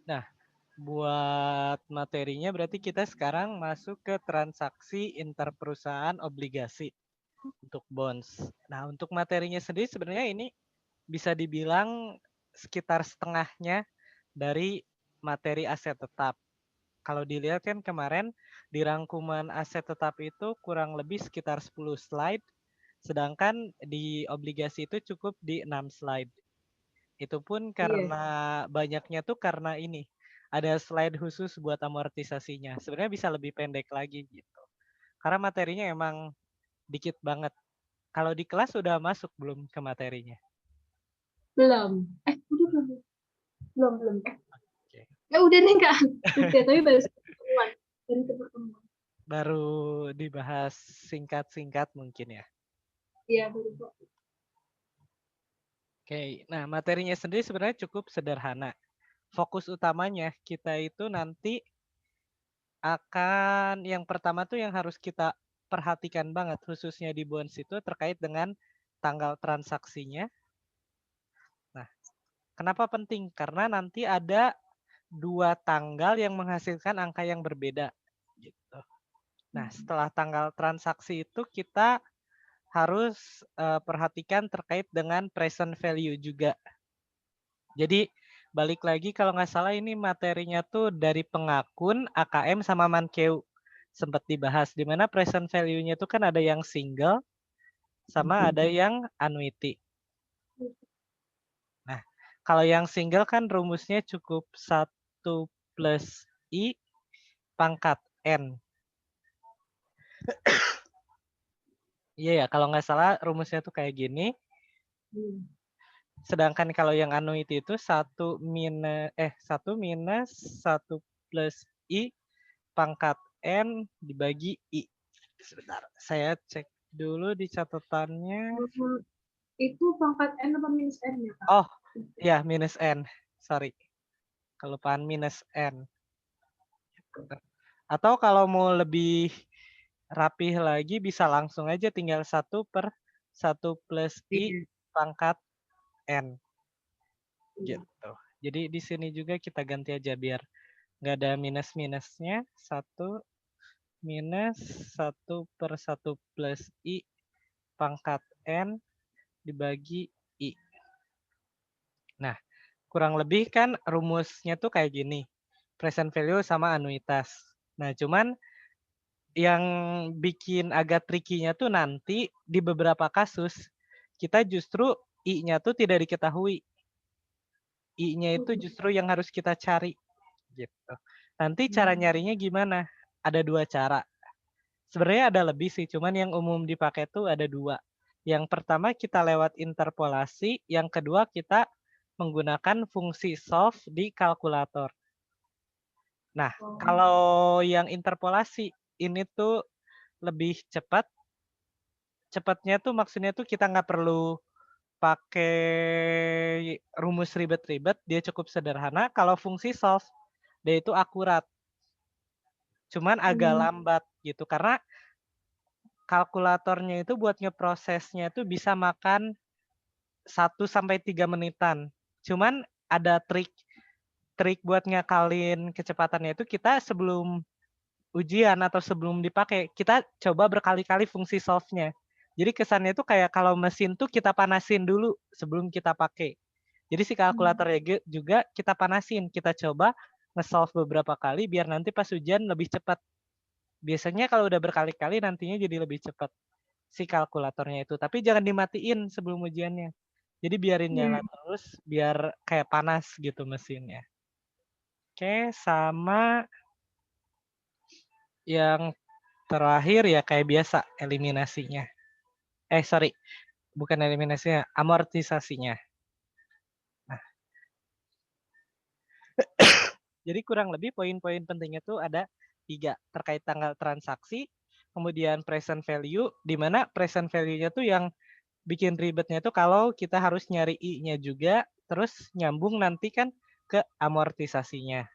Nah, buat materinya berarti kita sekarang masuk ke transaksi interperusahaan obligasi untuk bonds. Nah, untuk materinya sendiri sebenarnya ini bisa dibilang sekitar setengahnya dari materi aset tetap. Kalau dilihat kan kemarin di rangkuman aset tetap itu kurang lebih sekitar 10 slide, sedangkan di obligasi itu cukup di 6 slide. Itu pun Iya. karena banyaknya tuh karena ini, ada slide khusus buat amortisasinya. Sebenarnya bisa lebih pendek lagi gitu. Karena materinya emang dikit banget. Kalau di kelas sudah masuk belum ke materinya? Belum. Udah belum? Belum. Oke. Udah nih Kak. Udah, tapi baru satu pertemuan. Baru satu pertemuan. Baru dibahas singkat-singkat mungkin ya. Iya, baru kok. Oke, nah materinya sendiri sebenarnya cukup sederhana. Fokus utamanya kita itu nanti akan yang pertama tuh yang harus kita perhatikan banget khususnya di bonds itu terkait dengan tanggal transaksinya. Nah, kenapa penting? Karena nanti ada dua tanggal yang menghasilkan angka yang berbeda gitu. Nah, setelah tanggal transaksi itu kita harus perhatikan terkait dengan present value juga. Jadi balik lagi kalau nggak salah ini materinya tuh dari pengakun, AKM sama Mankeu sempat dibahas di mana present value-nya tuh kan ada yang single sama ada yang annuity. Nah, kalau yang single kan rumusnya cukup 1 plus I pangkat N. Iya ya, kalau nggak salah rumusnya tuh kayak gini. Sedangkan kalau yang annuity itu 1 plus I pangkat N dibagi I. Sebentar, saya cek dulu di catatannya. Itu pangkat N apa minus N ya Kak? Oh, ya minus N. Sorry, kelupaan minus N. Atau kalau mau lebih rapih lagi bisa langsung aja tinggal 1 plus I Iya. pangkat N. Iya. Gitu. Jadi di sini juga kita ganti aja biar nggak ada minus-minusnya. 1 plus I pangkat N dibagi I. Nah, kurang lebih kan rumusnya tuh kayak gini. Present value sama anuitas. Nah, cuman yang bikin agak tricky-nya tuh nanti di beberapa kasus kita justru I-nya tuh tidak diketahui. I-nya itu justru yang harus kita cari gitu. Nanti cara nyarinya gimana? Ada dua cara. Sebenarnya ada lebih sih, cuman yang umum dipakai tuh ada dua. Yang pertama kita lewat interpolasi, yang kedua kita menggunakan fungsi solve di kalkulator. Nah, kalau yang interpolasi ini tuh lebih cepat. Cepatnya tuh maksudnya tuh kita nggak perlu pakai rumus ribet-ribet, dia cukup sederhana. Kalau fungsi solve, dia itu akurat. Cuman agak lambat gitu, karena kalkulatornya itu buat ngeprosesnya itu bisa makan 1 sampai 3 menitan. Cuman ada trik buat ngakalin kecepatannya itu kita sebelum ujian atau sebelum dipakai, kita coba berkali-kali fungsi solve-nya. Jadi kesannya itu kayak kalau mesin tuh kita panasin dulu sebelum kita pakai. Jadi si kalkulatornya juga kita panasin, kita coba nge-solve beberapa kali biar nanti pas ujian lebih cepat. Biasanya kalau udah berkali-kali nantinya jadi lebih cepat si kalkulatornya itu. Tapi jangan dimatiin sebelum ujiannya. Jadi biarin nyala terus biar kayak panas gitu mesinnya. Oke, sama yang terakhir ya kayak biasa eliminasinya. Sorry, bukan eliminasinya, amortisasinya. Nah, jadi kurang lebih poin-poin pentingnya tuh ada 3 terkait tanggal transaksi, kemudian present value, di mana present value-nya tuh yang bikin ribetnya tuh kalau kita harus nyari I-nya juga, terus nyambung nanti kan ke amortisasinya.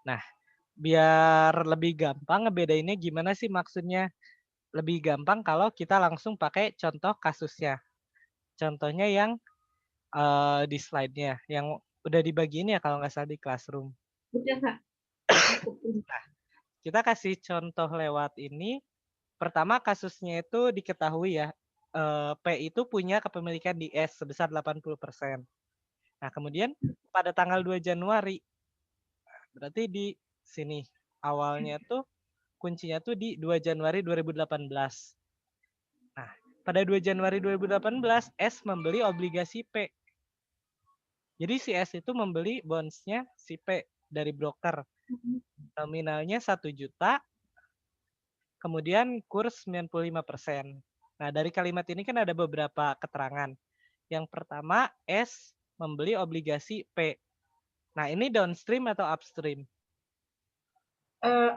Nah, biar lebih gampang ngebedainnya gimana sih maksudnya? Lebih gampang kalau kita langsung pakai contoh kasusnya. Contohnya yang di slide-nya. Yang udah dibagiin ya kalau nggak salah di Classroom. Udah, Kak. Aku punya. Nah, kita kasih contoh lewat ini. Pertama kasusnya itu diketahui ya, P itu punya kepemilikan di S sebesar 80%. Nah, kemudian pada tanggal 2 Januari, berarti di sini awalnya tuh kuncinya tuh di 2 Januari 2018. Nah, pada 2 Januari 2018 S membeli obligasi P. Jadi si S itu membeli bonds-nya si P dari broker. Nominalnya 1 juta, kemudian kurs 95%. Nah, dari kalimat ini kan ada beberapa keterangan. Yang pertama, S membeli obligasi P. Nah, ini downstream atau upstream?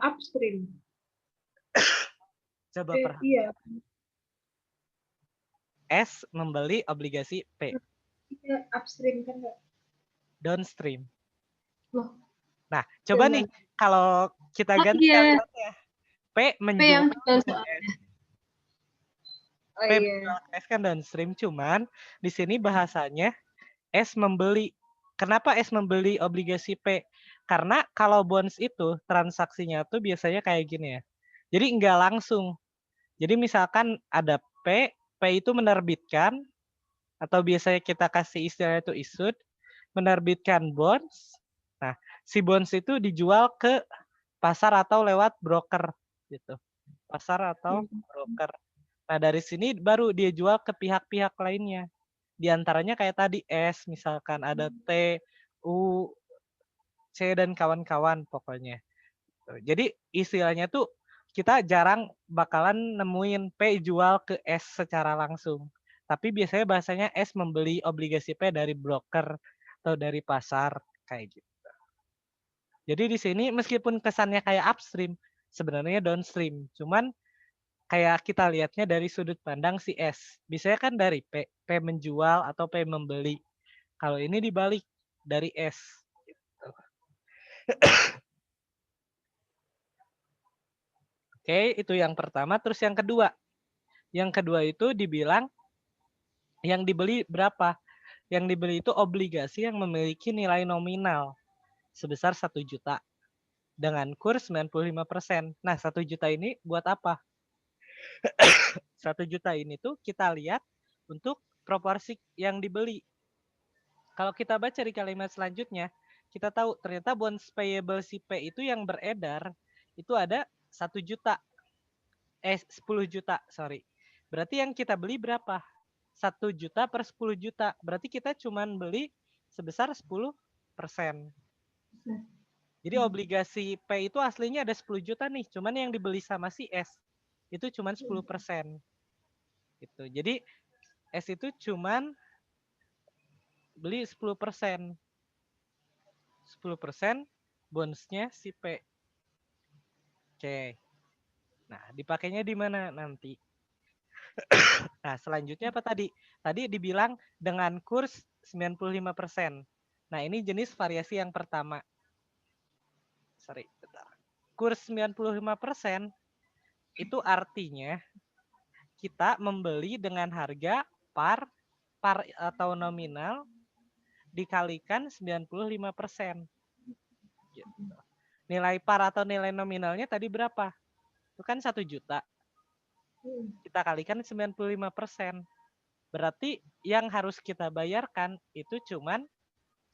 Upstream. Coba Iya. S membeli obligasi P. Iya, upstream kan, Kak? Downstream. Loh. Nah, coba nih kalau kita ganti kalimatnya. P menjual yang ke S. P iya. menjual ke S kan downstream, cuman di sini bahasanya S membeli. Kenapa S membeli obligasi P? Karena kalau bonds itu transaksinya tuh biasanya kayak gini ya. Jadi nggak langsung. Jadi misalkan ada P itu menerbitkan, atau biasanya kita kasih istilah itu issued, menerbitkan bonds. Nah, si bonds itu dijual ke pasar atau lewat broker gitu. Pasar atau broker. Nah, dari sini baru dia jual ke pihak-pihak lainnya. Di antaranya kayak tadi S, misalkan ada T, U, C, dan kawan-kawan pokoknya. Jadi istilahnya tuh kita jarang bakalan nemuin P jual ke S secara langsung. Tapi biasanya bahasanya S membeli obligasi P dari broker atau dari pasar kayak gitu. Jadi di sini meskipun kesannya kayak upstream, sebenarnya downstream. Cuman kayak kita lihatnya dari sudut pandang si S. Biasanya kan dari P menjual atau P membeli. Kalau ini dibalik dari S. Oke, itu yang pertama. Terus yang kedua. Yang kedua itu dibilang yang dibeli berapa? Yang dibeli itu obligasi yang memiliki nilai nominal sebesar 1 juta dengan kurs 95%. Nah, 1 juta ini buat apa? 1 juta ini tuh kita lihat untuk proporsi yang dibeli. Kalau kita baca di kalimat selanjutnya, kita tahu ternyata bonds payable si P itu yang beredar itu ada 1 juta. 10 juta, sorry. Berarti yang kita beli berapa? 1 juta per 10 juta. Berarti kita cuman beli sebesar 10%. Jadi obligasi P itu aslinya ada 10 juta nih, cuman yang dibeli sama si S itu cuman 10%. Gitu. Jadi S itu cuman beli 10%. 10% bondsnya si P. Oke. Nah, dipakainya di mana nanti? Nah, selanjutnya apa tadi? Tadi dibilang dengan kurs 95%. Nah, ini jenis variasi yang pertama. Sorry, bentar. Kurs 95% itu artinya kita membeli dengan harga par atau nominal dikalikan 95%. Gitu. Nilai par atau nilai nominalnya tadi berapa? Itu kan 1 juta. Kita kalikan 95%. Berarti yang harus kita bayarkan itu cuman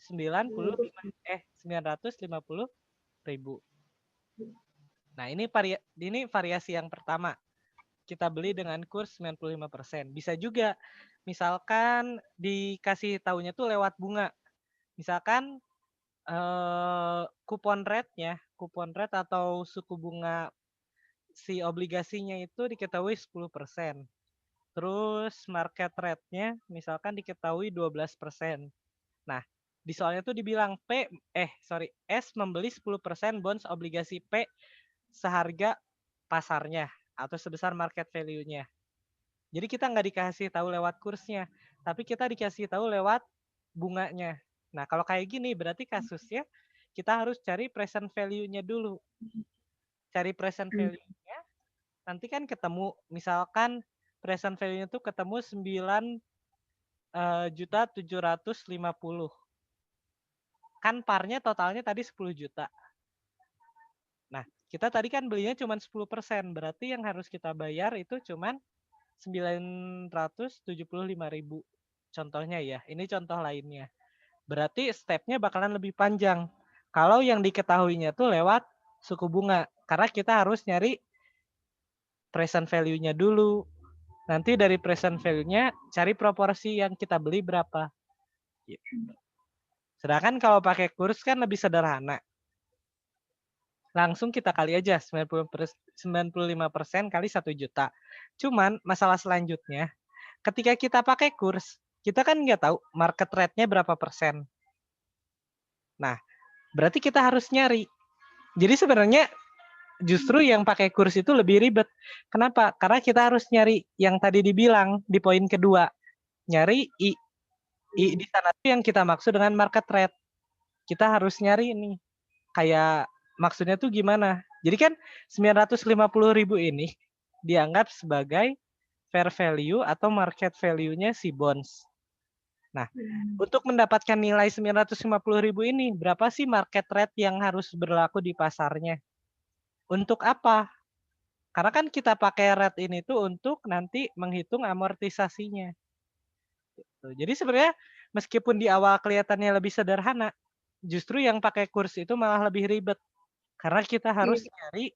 950.000. Nah, ini variasi yang pertama. Kita beli dengan kurs 95%. Bisa juga misalkan dikasih tahunya tuh lewat bunga. Misalkan kupon rate atau suku bunga si obligasinya itu diketahui 10%. Terus market rate-nya misalkan diketahui 12%. Nah, di soalnya tuh dibilang S membeli 10% bonds obligasi P seharga pasarnya atau sebesar market value-nya. Jadi kita nggak dikasih tahu lewat kursnya, tapi kita dikasih tahu lewat bunganya. Nah, kalau kayak gini berarti kasusnya kita harus cari present value-nya dulu. Cari present value-nya, nanti kan ketemu misalkan present value-nya tuh ketemu 9.750.000. Kan parnya totalnya tadi 10 juta. Nah, kita tadi kan belinya cuma 10%, berarti yang harus kita bayar itu cuma 975.000. Contohnya ya, ini contoh lainnya. Berarti stepnya bakalan lebih panjang. Kalau yang diketahuinya tuh lewat suku bunga, karena kita harus nyari present value-nya dulu. Nanti dari present value-nya cari proporsi yang kita beli berapa. Sedangkan kalau pakai kurs kan lebih sederhana. Langsung kita kali aja 95% kali 1 juta. Cuman masalah selanjutnya, ketika kita pakai kurs, kita kan nggak tahu market rate-nya berapa persen. Nah, berarti kita harus nyari. Jadi sebenarnya justru yang pakai kurs itu lebih ribet. Kenapa? Karena kita harus nyari yang tadi dibilang di poin kedua. Nyari I. I di sana tuh yang kita maksud dengan market rate. Kita harus nyari ini. Kayak maksudnya tuh gimana? Jadi kan 950.000 ini dianggap sebagai fair value atau market value-nya si bonds. Nah, untuk mendapatkan nilai 950.000 ini, berapa sih market rate yang harus berlaku di pasarnya? Untuk apa? Karena kan kita pakai rate ini tuh untuk nanti menghitung amortisasinya. Jadi sebenarnya meskipun di awal kelihatannya lebih sederhana, justru yang pakai kurs itu malah lebih ribet. Karena kita harus nyari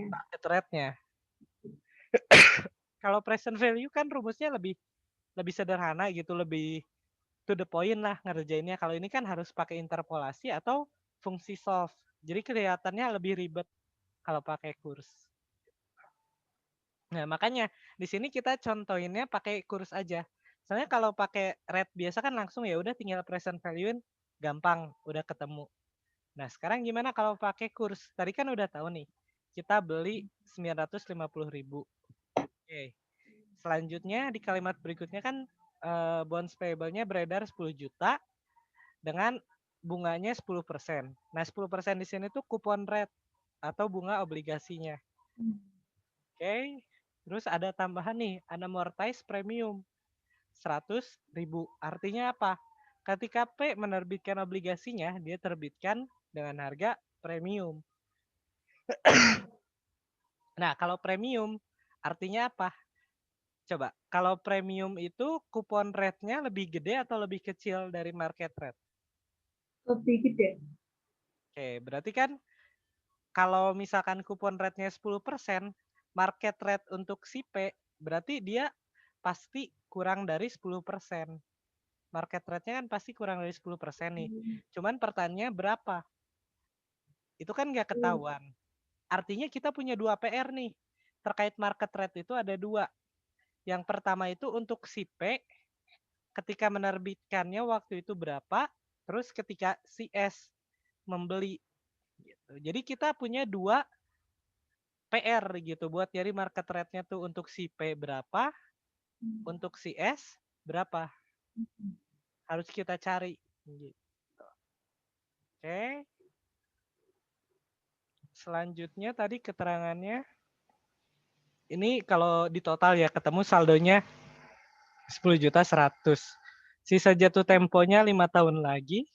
market rate-nya. Kalau present value kan rumusnya lebih sederhana gitu, lebih to the point lah ngerjainnya. Kalau ini kan harus pakai interpolasi atau fungsi solve. Jadi kelihatannya lebih ribet kalau pakai kurs. Nah, makanya di sini kita contohinnya pakai kurs aja. Soalnya kalau pakai rate biasa kan langsung ya udah tinggal present value-in, gampang, udah ketemu. Nah, sekarang gimana kalau pakai kurs? Tadi kan udah tahu nih, kita beli 950.000. Oke. Selanjutnya di kalimat berikutnya kan bonds payable-nya beredar 10 juta dengan bunganya 10%. Nah, 10% di sini tuh kupon rate atau bunga obligasinya. Oke. Terus ada tambahan nih, unamortized premium 100.000. Artinya apa? Ketika P menerbitkan obligasinya, dia terbitkan dengan harga premium. Nah, kalau premium artinya apa? Coba, kalau premium itu kupon rate-nya lebih gede atau lebih kecil dari market rate? Lebih gede. Oke, berarti kan kalau misalkan kupon rate-nya 10%, market rate untuk si P, berarti dia pasti kurang dari 10%. Market rate-nya kan pasti kurang dari 10% nih. Cuman pertanyaannya berapa? Itu kan nggak ketahuan. Artinya kita punya 2 PR nih. Terkait market rate itu ada 2. Yang pertama itu untuk si P, ketika menerbitkannya waktu itu berapa, terus ketika si S membeli. Gitu. Jadi kita punya 2 PR gitu buat nyari market rate-nya tuh untuk si P berapa, untuk si S berapa. Harus kita cari. Gitu. Oke. Selanjutnya tadi keterangannya. Ini kalau di total ya ketemu saldonya 10.100.000. Sisa jatuh temponya 5 tahun lagi.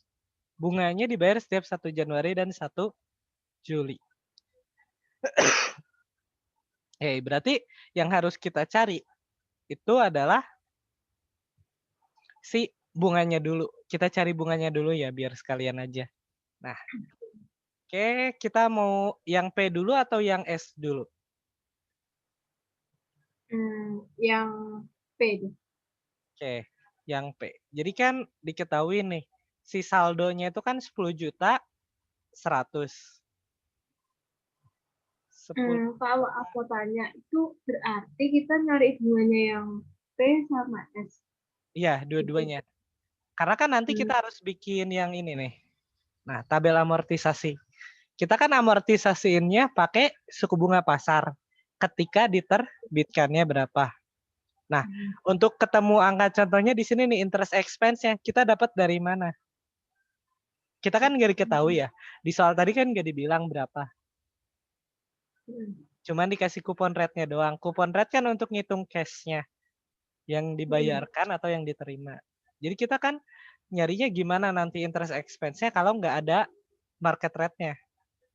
Bunganya dibayar setiap 1 Januari dan 1 Juli. Berarti yang harus kita cari itu adalah si bunganya dulu. Kita cari bunganya dulu ya biar sekalian aja. Nah, oke, kita mau yang P dulu atau yang S dulu? Yang P. Oke, yang P. Jadi kan diketahui nih, si saldonya itu kan 10.100.000. Kalau aku tanya, itu berarti kita nyari bunganya yang P sama S. Iya, dua-duanya. Karena kan nanti kita harus bikin yang ini nih. Nah, tabel amortisasi. Kita kan amortisasiinnya pakai suku bunga pasar ketika diterbitkannya berapa. Nah, untuk ketemu angka contohnya di sini nih interest expense-nya kita dapat dari mana? Kita kan nggak diketahui ya. Di soal tadi kan nggak dibilang berapa. Cuman dikasih kupon rate-nya doang. Kupon rate kan untuk ngitung cash-nya yang dibayarkan atau yang diterima. Jadi kita kan nyarinya gimana nanti interest expense-nya kalau nggak ada market rate-nya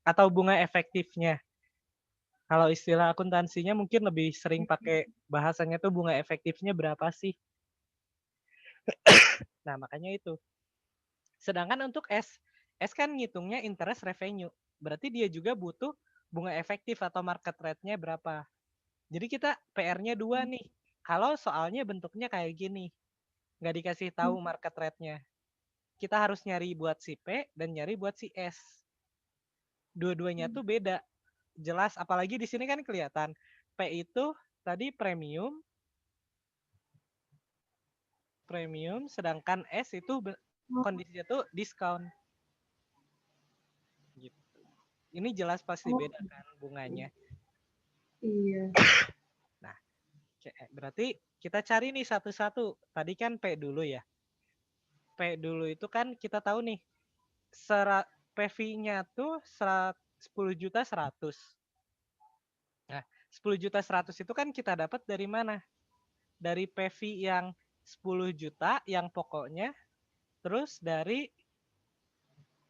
atau bunga efektifnya. Kalau istilah akuntansinya mungkin lebih sering pakai bahasanya tuh bunga efektifnya berapa sih. Nah, makanya itu. Sedangkan untuk S kan ngitungnya interest revenue. Berarti dia juga butuh bunga efektif atau market rate-nya berapa. Jadi kita PR-nya 2 nih. Kalau soalnya bentuknya kayak gini, nggak dikasih tahu market rate-nya. Kita harus nyari buat si P dan nyari buat si S. Dua-duanya tuh beda. Jelas, apalagi di sini kan kelihatan. P itu tadi premium, sedangkan S itu kondisinya tuh diskon. Gitu. Ini jelas pasti beda kan bunganya. Iya. Nah, berarti kita cari nih satu-satu. Tadi kan P dulu ya. P dulu itu kan kita tahu nih, PV-nya tuh 10.100.000. Nah, 10.100.000 itu kan kita dapat dari mana? Dari PV yang 10 juta yang pokoknya, terus dari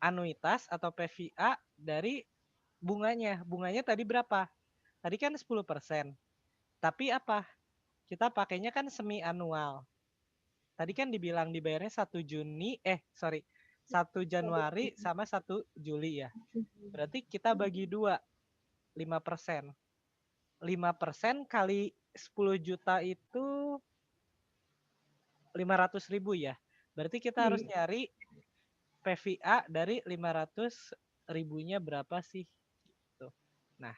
anuitas atau PVA dari bunganya. Bunganya tadi berapa? Tadi kan 10%. Tapi apa? Kita pakainya kan semi anual. Tadi kan dibilang dibayarnya 1 Januari sama 1 Juli ya. Berarti kita bagi 2, 5%. 5% kali 10 juta itu 500.000 ya. Berarti kita harus nyari PVA dari 500.000-nya berapa sih? Gitu. Nah,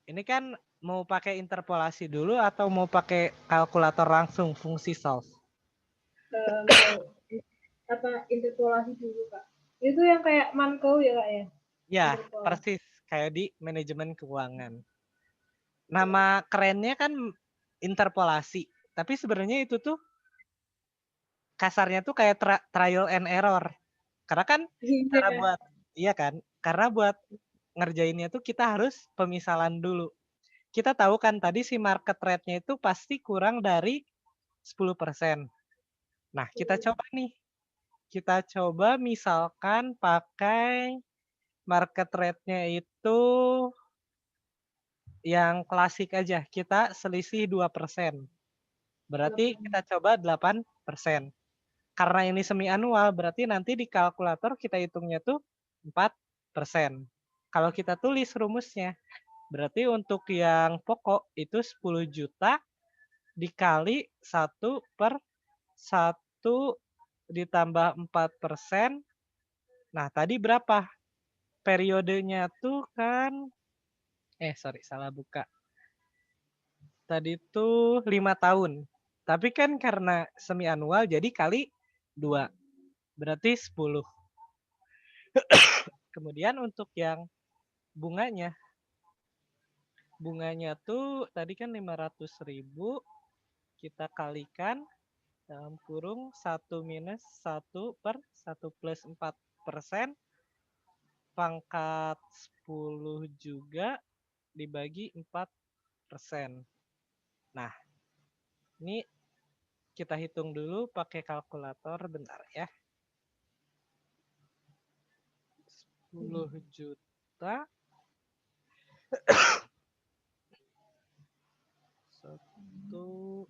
ini kan mau pakai interpolasi dulu atau mau pakai kalkulator langsung fungsi solve? Mau interpolasi dulu Kak. Itu yang kayak Mankau ya Kak ya? Ya, persis kayak di manajemen keuangan. Nama kerennya kan interpolasi, tapi sebenarnya itu tuh kasarnya tuh kayak trial and error. Karena kan cara buat iya kan? Karena buat ngerjainnya tuh kita harus pemisalan dulu. Kita tahu kan tadi si market rate-nya itu pasti kurang dari 10%. Nah, kita coba nih. Kita coba misalkan pakai market rate-nya itu yang klasik aja. Kita selisih 2%. Berarti kita coba 8%. Karena ini semi anual, berarti nanti di kalkulator kita hitungnya tuh 4%. Kalau kita tulis rumusnya, berarti untuk yang pokok itu 10 juta dikali 1/1 ditambah 4%. Nah, tadi berapa? Periodenya tuh kan, salah buka. Tadi tuh 5 tahun. Tapi kan karena semi anual jadi kali 2. Berarti 10. Kemudian untuk yang bunganya tuh tadi kan 500.000 kita kalikan dalam kurung 1 minus 1/1 plus 4% pangkat 10 juga dibagi 4%. Nah, ini kita hitung dulu pakai kalkulator bentar ya. 10 juta 1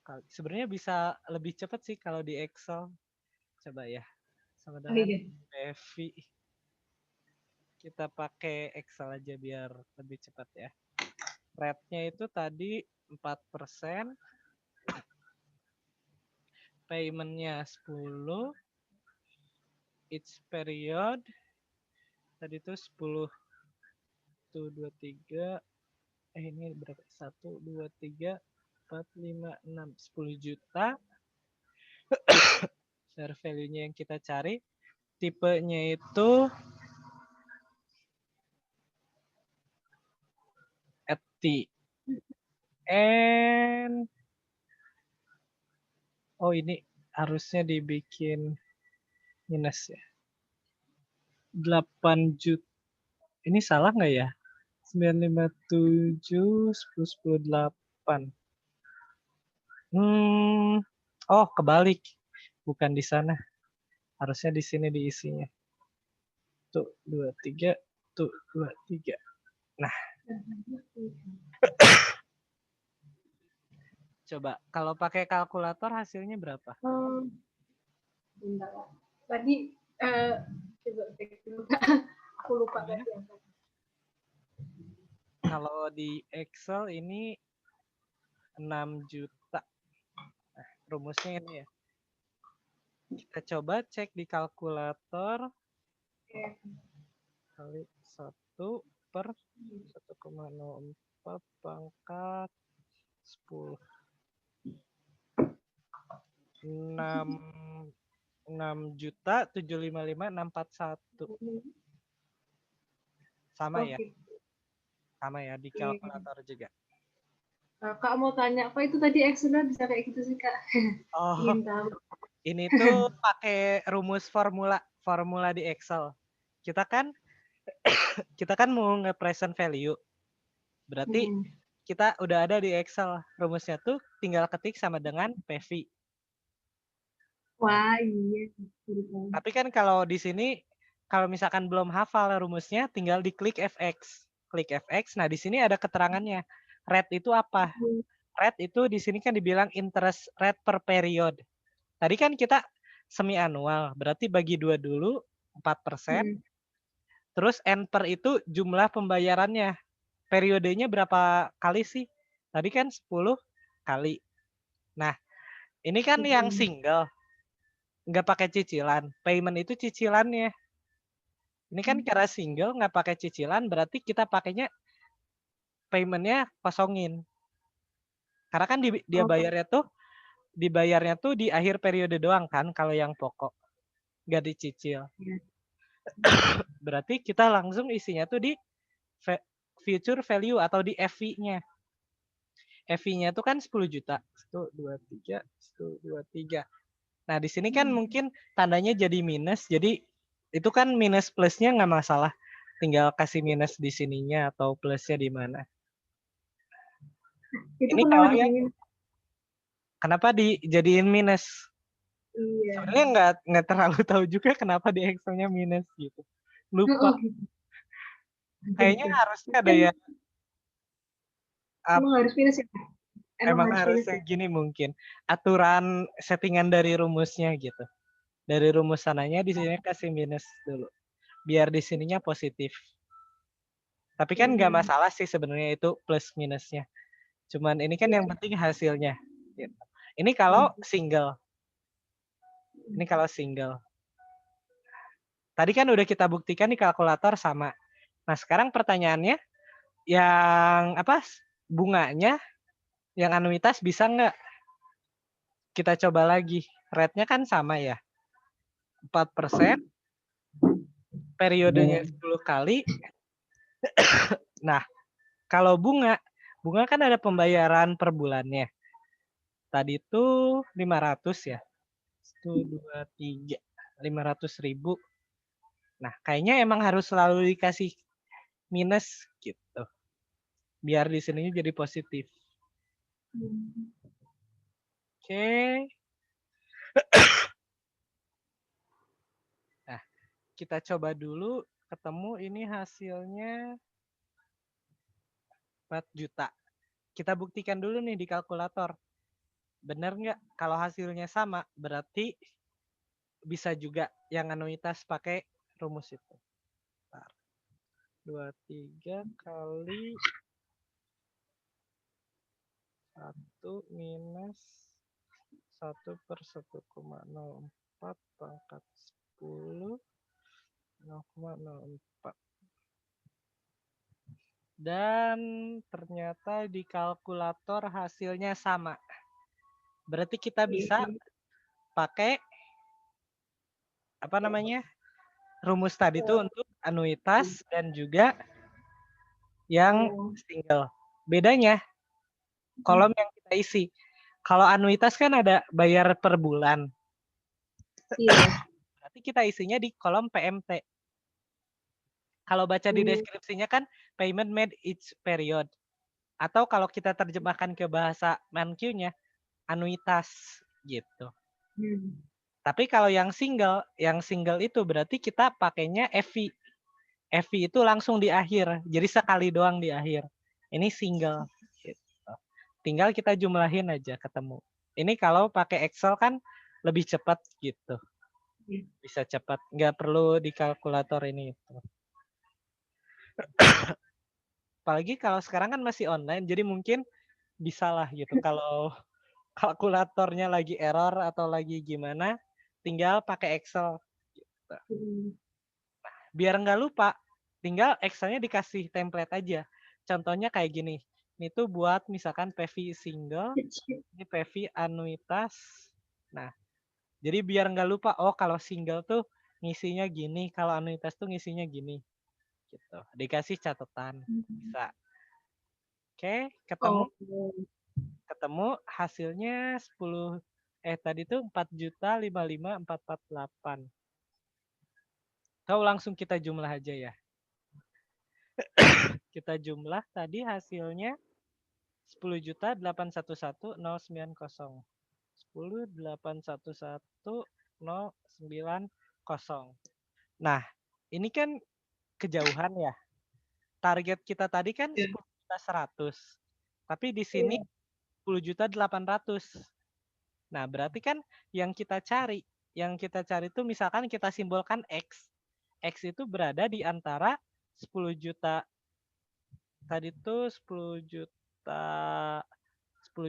kali. Sebenarnya bisa lebih cepat sih kalau di Excel. Coba ya. Sama dengan PV. Kita pakai Excel aja biar lebih cepat ya. Rate-nya itu tadi 4%. Payment-nya 10. Each period. Tadi itu 10. 1, 2, 3. Ini berapa? 1, 2, 3, 4, 5, 6. 10 juta. Share value-nya yang kita cari. Tipenya itu and ini harusnya dibikin minus ya. 8 juta. Ini salah nggak ya? 957 10 10 8. Oh, kebalik. bukan di sana. Harusnya di sini diisinya. Tuh 23, tuh 23. Nah, coba kalau pakai kalkulator hasilnya berapa? Bentar. Tadi coba cek dulu. Aku lupa tadi apa. Kalau di Excel ini 6 juta. Nah, rumusnya ini ya. Kita coba cek di kalkulator. Kali 1 per 1,04 pangkat 10. 6.755.641. Sama ya? Sama ya di kalkulator juga. Kak mau tanya, apa itu tadi Excel bisa kayak gitu sih Kak? Oh, Ingin tahu. ini tuh pakai rumus formula di Excel. Kita kan mau nge-present value. Berarti kita udah ada di Excel. Rumusnya tuh tinggal ketik sama dengan PV. Wah, iya. Tapi kan kalau di sini, kalau misalkan belum hafal rumusnya, tinggal diklik FX. Klik FX, nah di sini ada keterangannya. Rate itu apa? Rate itu di sini kan dibilang interest rate per period. Tadi kan kita semi annual, berarti bagi 2 dulu, 4%. Terus N per itu jumlah pembayarannya. Periodenya berapa kali sih? Tadi kan 10 kali. Nah, ini kan yang single. Nggak pakai cicilan. Payment itu cicilannya. Ini kan karena single nggak pakai cicilan, berarti kita pakainya payment-nya kosongin. Karena kan dia dibayarnya tuh di akhir periode doang kan kalau yang pokok. Nggak dicicil. Berarti kita langsung isinya tuh di future value atau di FV-nya. FV-nya tuh kan 10 juta. 1, 2, 3, 1, 2, 3. Nah, di sini kan mungkin tandanya jadi minus. Jadi itu kan minus plusnya nggak masalah. Tinggal kasih minus di sininya atau plusnya di mana. Itu Ini kenapa kalau yang disini? kenapa dijadiin minus? Iya. Sebenarnya nggak terlalu tahu juga kenapa di Excel-nya minus gitu. Lupa. Oh, gitu. Kayaknya harusnya ada ya. Emang harus minus ya? Emang Harus minus harusnya ya? gini mungkin. Aturan settingan dari rumusnya gitu. Dari rumus sananya di sini kasih minus dulu. Biar di sininya positif. Tapi kan nggak masalah sih sebenarnya itu plus minusnya. Cuman ini kan yang penting hasilnya. Gitu. Ini kalau single. Ini kalau single. Tadi kan udah kita buktikan di kalkulator sama. Nah sekarang pertanyaannya, yang apa bunganya, yang anuitas bisa nggak? Kita coba lagi. Rate-nya kan sama ya. 4%. Periodenya 10 kali. Nah, kalau bunga kan ada pembayaran per bulannya. Tadi itu 500 ya. 1, 2, 3. 500.000. Nah, kayaknya emang harus selalu dikasih minus gitu. Biar di sininya jadi positif. Oke. Nah, kita coba dulu ketemu ini hasilnya 4 juta. Kita buktikan dulu nih di kalkulator. Benar nggak? Kalau hasilnya sama, berarti bisa juga yang anuitas pakai rumus itu. 23 kali 1 minus 1 per 1,04 pangkat 10 0,04. Dan ternyata di kalkulator hasilnya sama. Berarti kita bisa pakai apa namanya? Rumus tadi itu untuk anuitas dan juga yang single. Bedanya kolom yang kita isi. Kalau anuitas kan ada bayar per bulan. Iya. Berarti kita isinya di kolom PMT. Kalau baca di deskripsinya kan payment made each period. Atau kalau kita terjemahkan ke bahasa ManQ-nya, anuitas gitu. Tapi kalau yang single itu berarti kita pakainya FV. FV itu langsung di akhir, jadi sekali doang di akhir. Ini single. Gitu. Tinggal kita jumlahin aja ketemu. Ini kalau pakai Excel kan lebih cepat gitu. Bisa cepat, nggak perlu di kalkulator ini. Apalagi kalau sekarang kan masih online, jadi mungkin bisa lah gitu. Kalau kalkulatornya lagi error atau lagi gimana, tinggal pakai Excel. Gitu. Biar nggak lupa, tinggal Excel-nya dikasih template aja. Contohnya kayak gini. Ini tuh buat misalkan PV single, ini PV anuitas. Nah, jadi biar nggak lupa, oh kalau single tuh ngisinya gini, kalau anuitas tuh ngisinya gini. Gitu. Dikasih catatan. Bisa. Oke, ketemu. Ketemu hasilnya 10 tadi tuh 4.055.448. Tahu langsung kita jumlah aja ya. Kita jumlah tadi hasilnya 10.811.090. 10.811.090. Nah, ini kan kejauhan ya. Target kita tadi kan 10.100.000. Tapi di sini 10.800.000. Nah, berarti kan yang kita cari itu misalkan kita simbolkan X. X itu berada di antara 10 juta tadi tuh 10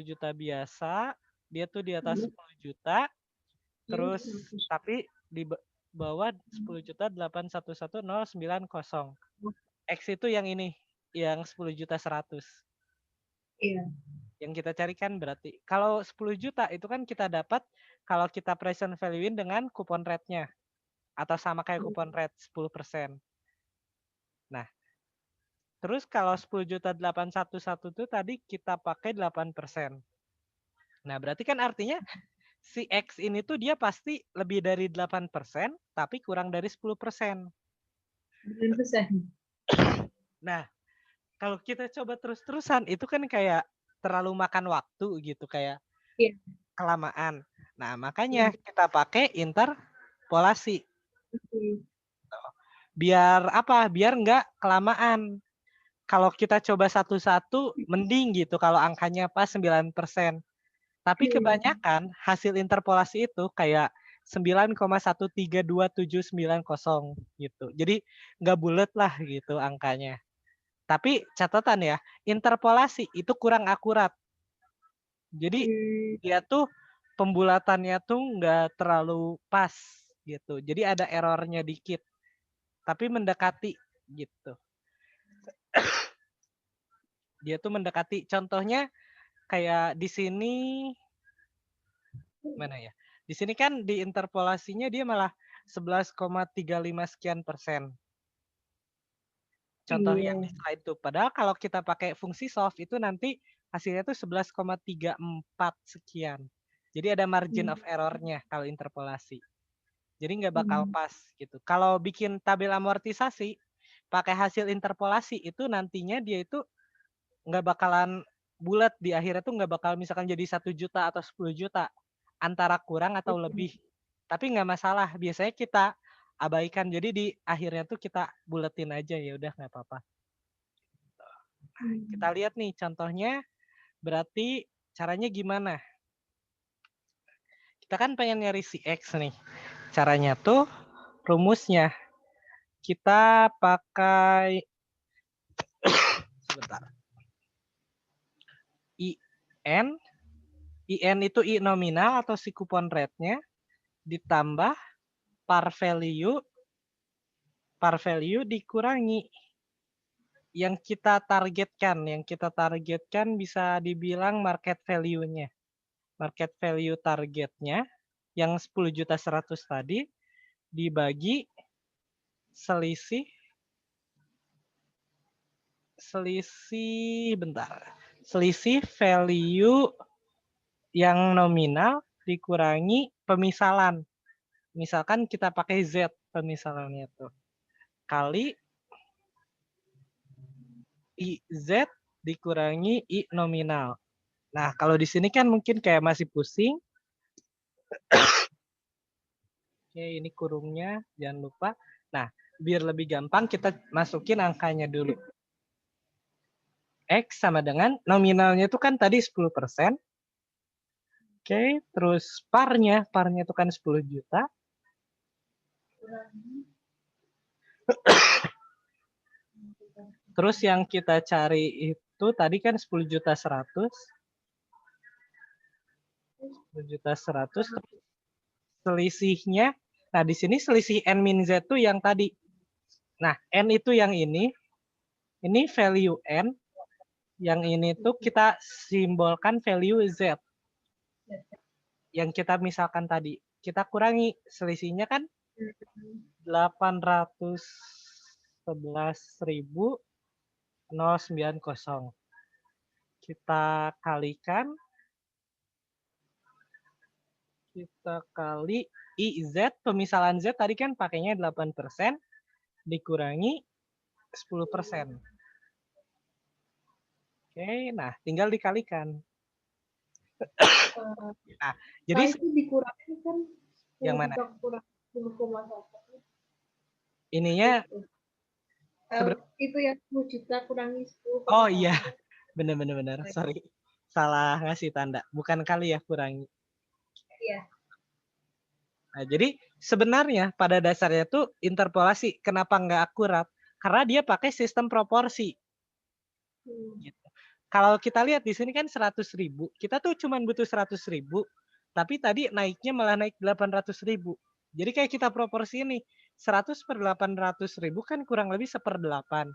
juta biasa, dia tuh di atas 10 juta, terus tapi di bawah 10.811.090. X itu yang ini, yang 10.100.000. Iya. Yang kita carikan berarti kalau 10 juta itu kan kita dapat kalau kita present value-in dengan kupon rate-nya atau sama kayak kupon rate 10%. Nah, terus kalau 10.811.000 itu tadi kita pakai 8%. Nah, berarti kan artinya si X ini tuh dia pasti lebih dari 8%, tapi kurang dari 10%. 9%. Nah, kalau kita coba terus-terusan, itu kan kayak terlalu makan waktu gitu, kayak kelamaan. Nah, makanya kita pakai interpolasi. Biar apa? Biar nggak kelamaan. Kalau kita coba satu-satu, mending gitu kalau angkanya pas 9%. Tapi kebanyakan hasil interpolasi itu kayak 9,132.790 gitu. Jadi nggak bulat lah gitu angkanya. Tapi catatan ya, interpolasi itu kurang akurat. Jadi dia tuh pembulatannya tuh nggak terlalu pas gitu. Jadi ada errornya dikit. Tapi mendekati gitu. Dia tuh mendekati. Contohnya kayak di sini mana ya? Di sini kan di interpolasinya dia malah 11,35 sekian persen. Contoh yang di slide itu. Padahal kalau kita pakai fungsi solve itu nanti hasilnya tuh 11,34 sekian. Jadi ada margin of error-nya kalau interpolasi. Jadi nggak bakal pas gitu. Kalau bikin tabel amortisasi pakai hasil interpolasi itu nantinya dia itu nggak bakalan bulat di akhirnya tuh nggak bakal misalkan jadi 1 juta atau 10 juta. Antara kurang atau lebih. Tapi nggak masalah. Biasanya kita abaikan. Jadi di akhirnya tuh kita buletin aja ya udah nggak apa-apa. Kita lihat nih contohnya. Berarti caranya gimana? Kita kan pengen nyari si X nih. Caranya tuh rumusnya. Kita pakai sebentar. IN. IN itu I nominal atau si kupon rate-nya ditambah par value dikurangi yang kita targetkan bisa dibilang market value-nya. Market value targetnya yang 10.100.000 tadi dibagi selisih value yang nominal dikurangi pemisalan. Misalkan kita pakai Z pemisalannya tuh. Kali IZ dikurangi I nominal. Nah, kalau di sini kan mungkin kayak masih pusing. Oke, ini kurungnya, jangan lupa. Nah, biar lebih gampang kita masukin angkanya dulu. X sama dengan nominalnya itu kan tadi 10%. Oke, terus parnya itu kan 10 juta. Terus yang kita cari itu tadi kan 10 juta 100. 10 juta 100. Selisihnya, nah di sini selisih N min Z itu yang tadi. Nah, N itu yang ini value N, yang ini tuh kita simbolkan value Z. Yang kita misalkan tadi, kita kurangi selisihnya kan 811.090. Kita kalikan, kita kali IZ, pemisalan Z tadi kan pakainya 8%, dikurangi 10%. Oke, nah tinggal dikalikan. Nah, jadi itu dikurangi kan yang mana? kurang 10,1. Ininya Itu yang 10 juta kurangi 10,1. oh iya, benar. Sorry, salah ngasih tanda. Bukan kali ya kurangi. Iya. Nah, jadi sebenarnya pada dasarnya tuh interpolasi. Kenapa nggak akurat? Karena dia pakai sistem proporsi. Gitu. Kalau kita lihat di sini kan 100.000, kita tuh cuma butuh 100.000, tapi tadi naiknya malah naik 800.000. Jadi kayak kita proporsi ini, 100/800.000 kan kurang lebih 1/8.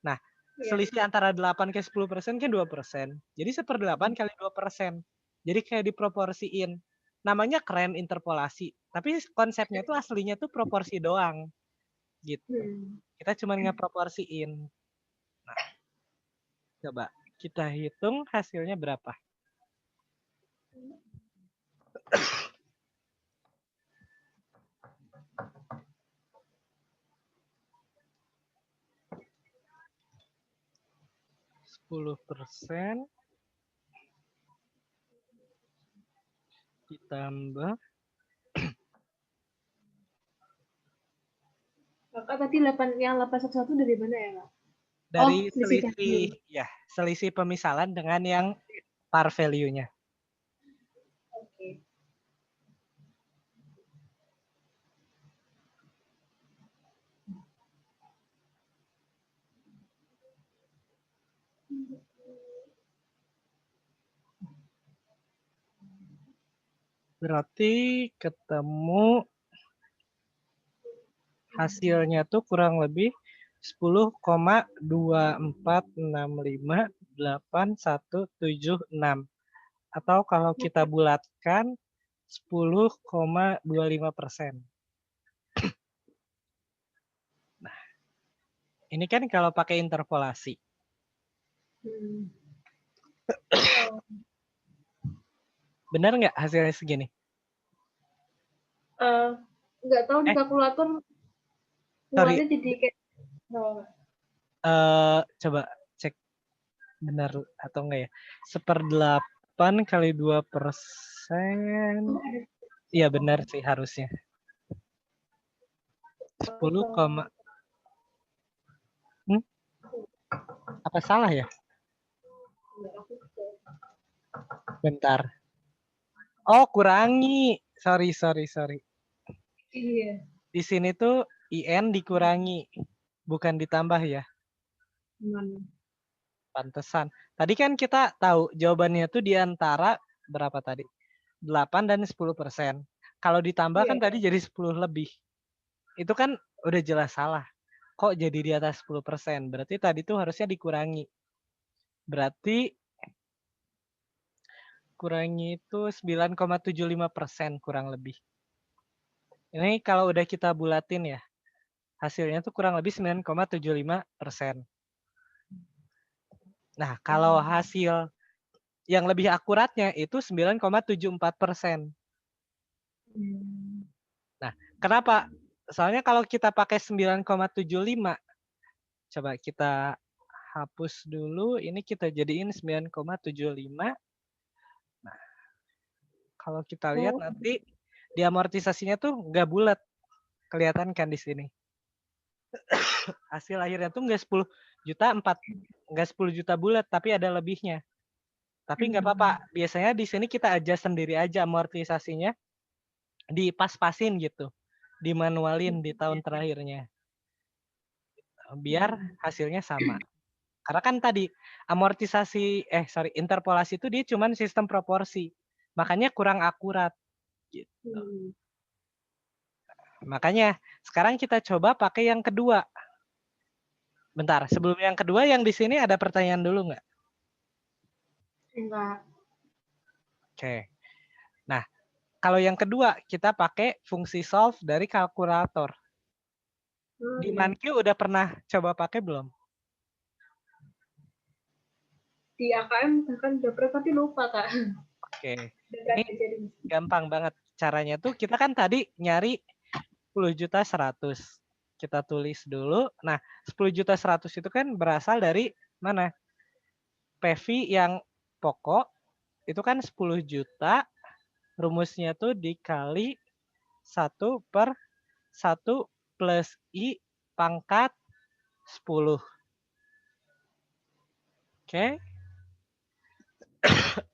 Nah, selisih antara 8 ke 10% kan 2%. Jadi 1/8 kali 2%. Jadi kayak diproporsiin. Namanya keren interpolasi, tapi konsepnya tuh aslinya tuh proporsi doang. Gitu. Kita cuma ngeproporsiin. Nah, coba kita hitung hasilnya berapa. %, ditambah Kakak tadi yang 811 dari mana ya, Kak? dari selisih pemisalan dengan yang par value-nya. Oke. Berarti ketemu hasilnya tuh kurang lebih 10,24658176. Atau kalau kita bulatkan 10,25%. Nah, ini kan kalau pakai interpolasi. Benar nggak hasilnya segini? Nggak tahu di kalkulator keluarnya jadi kayak coba cek benar atau enggak ya. 1/8 kali 2%. Iya benar sih harusnya. 10, apa salah ya? Bentar. Oh, kurangi. Sorry. Iya. Di sini tuh IN dikurangi, bukan ditambah ya. Pantesan. Tadi kan kita tahu jawabannya tuh di antara berapa tadi? 8 dan 10%. Kalau ditambah kan tadi jadi 10 lebih. Itu kan udah jelas salah. Kok jadi di atas 10%? Berarti tadi tuh harusnya dikurangi. Berarti kurangi itu 9,75% kurang lebih. Ini kalau udah kita bulatin ya, hasilnya tuh kurang lebih 9,75%. Nah, kalau hasil yang lebih akuratnya itu 9,74%. Nah, kenapa? Soalnya kalau kita pakai 9,75, coba kita hapus dulu, ini kita jadiin 9,75. Nah, kalau kita lihat nanti Di amortisasinya tuh nggak bulat. Kelihatan kan di sini. Hasil akhirnya tuh nggak 10 juta, nggak 10 juta bulat, tapi ada lebihnya. Tapi nggak apa-apa. Biasanya di sini kita adjust sendiri aja amortisasinya. Dipas-pasin gitu. Dimanualin di tahun terakhirnya. Biar hasilnya sama. Karena kan tadi interpolasi itu dia cuman sistem proporsi. Makanya kurang akurat gitu. Makanya sekarang kita coba pakai yang kedua. Bentar, sebelum yang kedua yang di sini ada pertanyaan dulu nggak? Enggak. Oke. Nah, kalau yang kedua kita pakai fungsi solve dari kalkulator. Di Mankey udah pernah coba pakai belum? Di AKM bahkan udah pernah tapi lupa, Kak. Oke. Ini gampang banget caranya tuh. Kita kan tadi nyari 10 juta 100. Kita tulis dulu. Nah, 10 juta 100 itu kan berasal dari mana? PV yang pokok itu kan 10 juta. Rumusnya tuh dikali 1 per 1 plus I pangkat 10. Oke.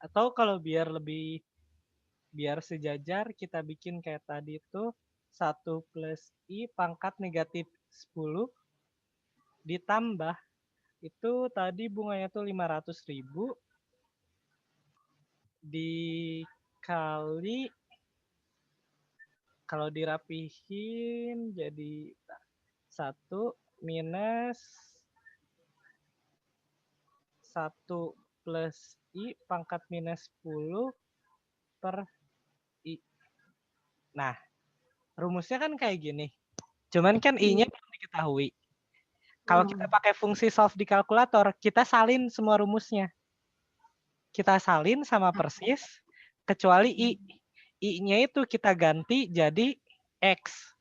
Atau kalau biar sejajar, kita bikin kayak tadi itu 1 plus I pangkat negatif 10 ditambah itu tadi bunganya tuh 500.000 dikali, kalau dirapihin jadi 1 minus 1 plus I pangkat minus 10 per I. Nah, rumusnya kan kayak gini. Cuman kan I-nya belum diketahui. Kalau kita pakai fungsi solve di kalkulator, kita salin semua rumusnya. Kita salin sama persis, kecuali I. I-nya itu kita ganti jadi X.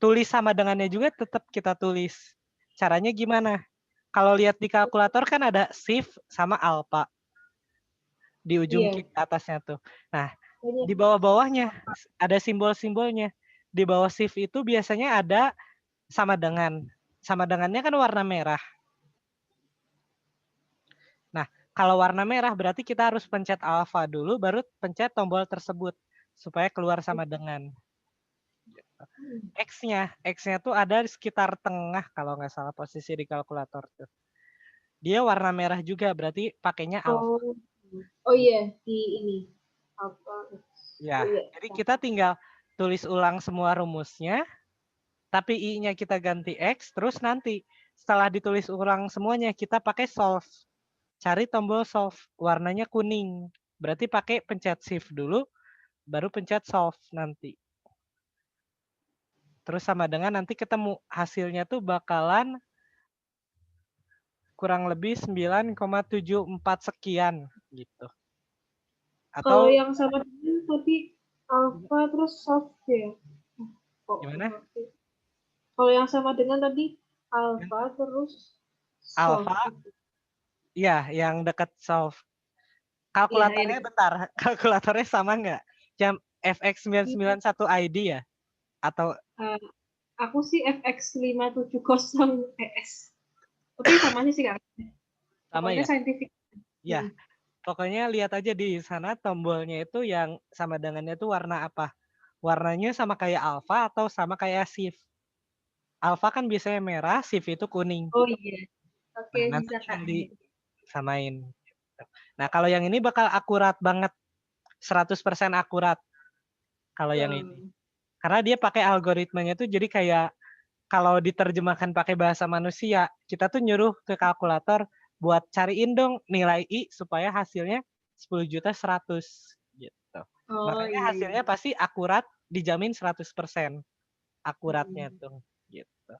Tulis sama dengannya juga tetap kita tulis. Caranya gimana? Kalau lihat di kalkulator kan ada shift sama alpha. Di ujung kiri atasnya tuh. Nah, di bawah-bawahnya ada simbol-simbolnya. Di bawah shift itu biasanya ada sama dengan. Sama dengannya kan warna merah. Nah, kalau warna merah berarti kita harus pencet alpha dulu, baru pencet tombol tersebut. Supaya keluar sama dengan. X-nya tuh ada di sekitar tengah kalau nggak salah posisi di kalkulator tuh. Dia warna merah juga, berarti pakainya alpha. Oh iya, di ini. Alpha. Ya, jadi kita tinggal tulis ulang semua rumusnya, tapi I-nya kita ganti X, terus nanti setelah ditulis ulang semuanya, kita pakai solve. Cari tombol solve, warnanya kuning. Berarti pakai pencet shift dulu, baru pencet solve nanti. Terus sama dengan nanti ketemu hasilnya tuh bakalan kurang lebih 9,74 sekian gitu. Kalau Atau yang sama dengan tadi alpha terus soft ya. gimana? Kalau yang sama dengan tadi alpha terus soft. Alpha. Iya, yang dekat solve. Kalkulatornya bentar, kalkulatornya sama nggak? Jam FX991 ID ya? Atau aku sih FX570 ES. Tapi samanya sih Kak. sama ya? Scientific. Ya, pokoknya lihat aja di sana tombolnya itu yang sama dengannya itu warna apa? Warnanya sama kayak alpha atau sama kayak shift? Alpha kan biasanya merah, shift itu kuning. Oh iya. Oke, Nah, nanti bisa tinggal Kak. disamain. Nah, kalau yang ini bakal akurat banget. 100% akurat. Kalau yang ini. Karena dia pakai algoritmanya tuh jadi kayak kalau diterjemahkan pakai bahasa manusia, kita tuh nyuruh ke kalkulator buat cariin dong nilai I supaya hasilnya 10 juta 100 gitu. Makanya hasilnya pasti akurat, dijamin 100% akuratnya tuh gitu.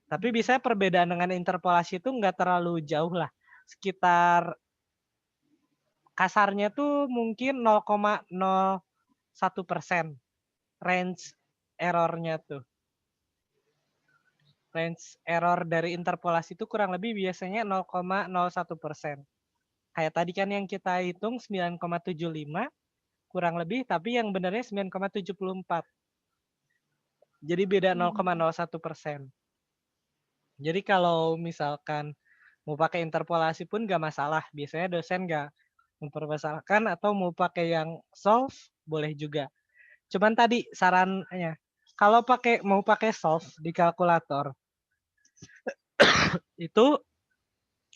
Tapi bisa perbedaan dengan interpolasi itu nggak terlalu jauh lah. Sekitar kasarnya tuh mungkin 0,01% range errornya tuh. Range error dari interpolasi itu kurang lebih biasanya 0,01%. Kayak tadi kan yang kita hitung 9,75, kurang lebih, tapi yang benarnya 9,74. Jadi beda 0,01%. Jadi kalau misalkan mau pakai interpolasi pun nggak masalah. Biasanya dosen nggak mempermasalahkan, atau mau pakai yang solve boleh juga. Cuman tadi sarannya, kalau mau pakai solve di kalkulator, itu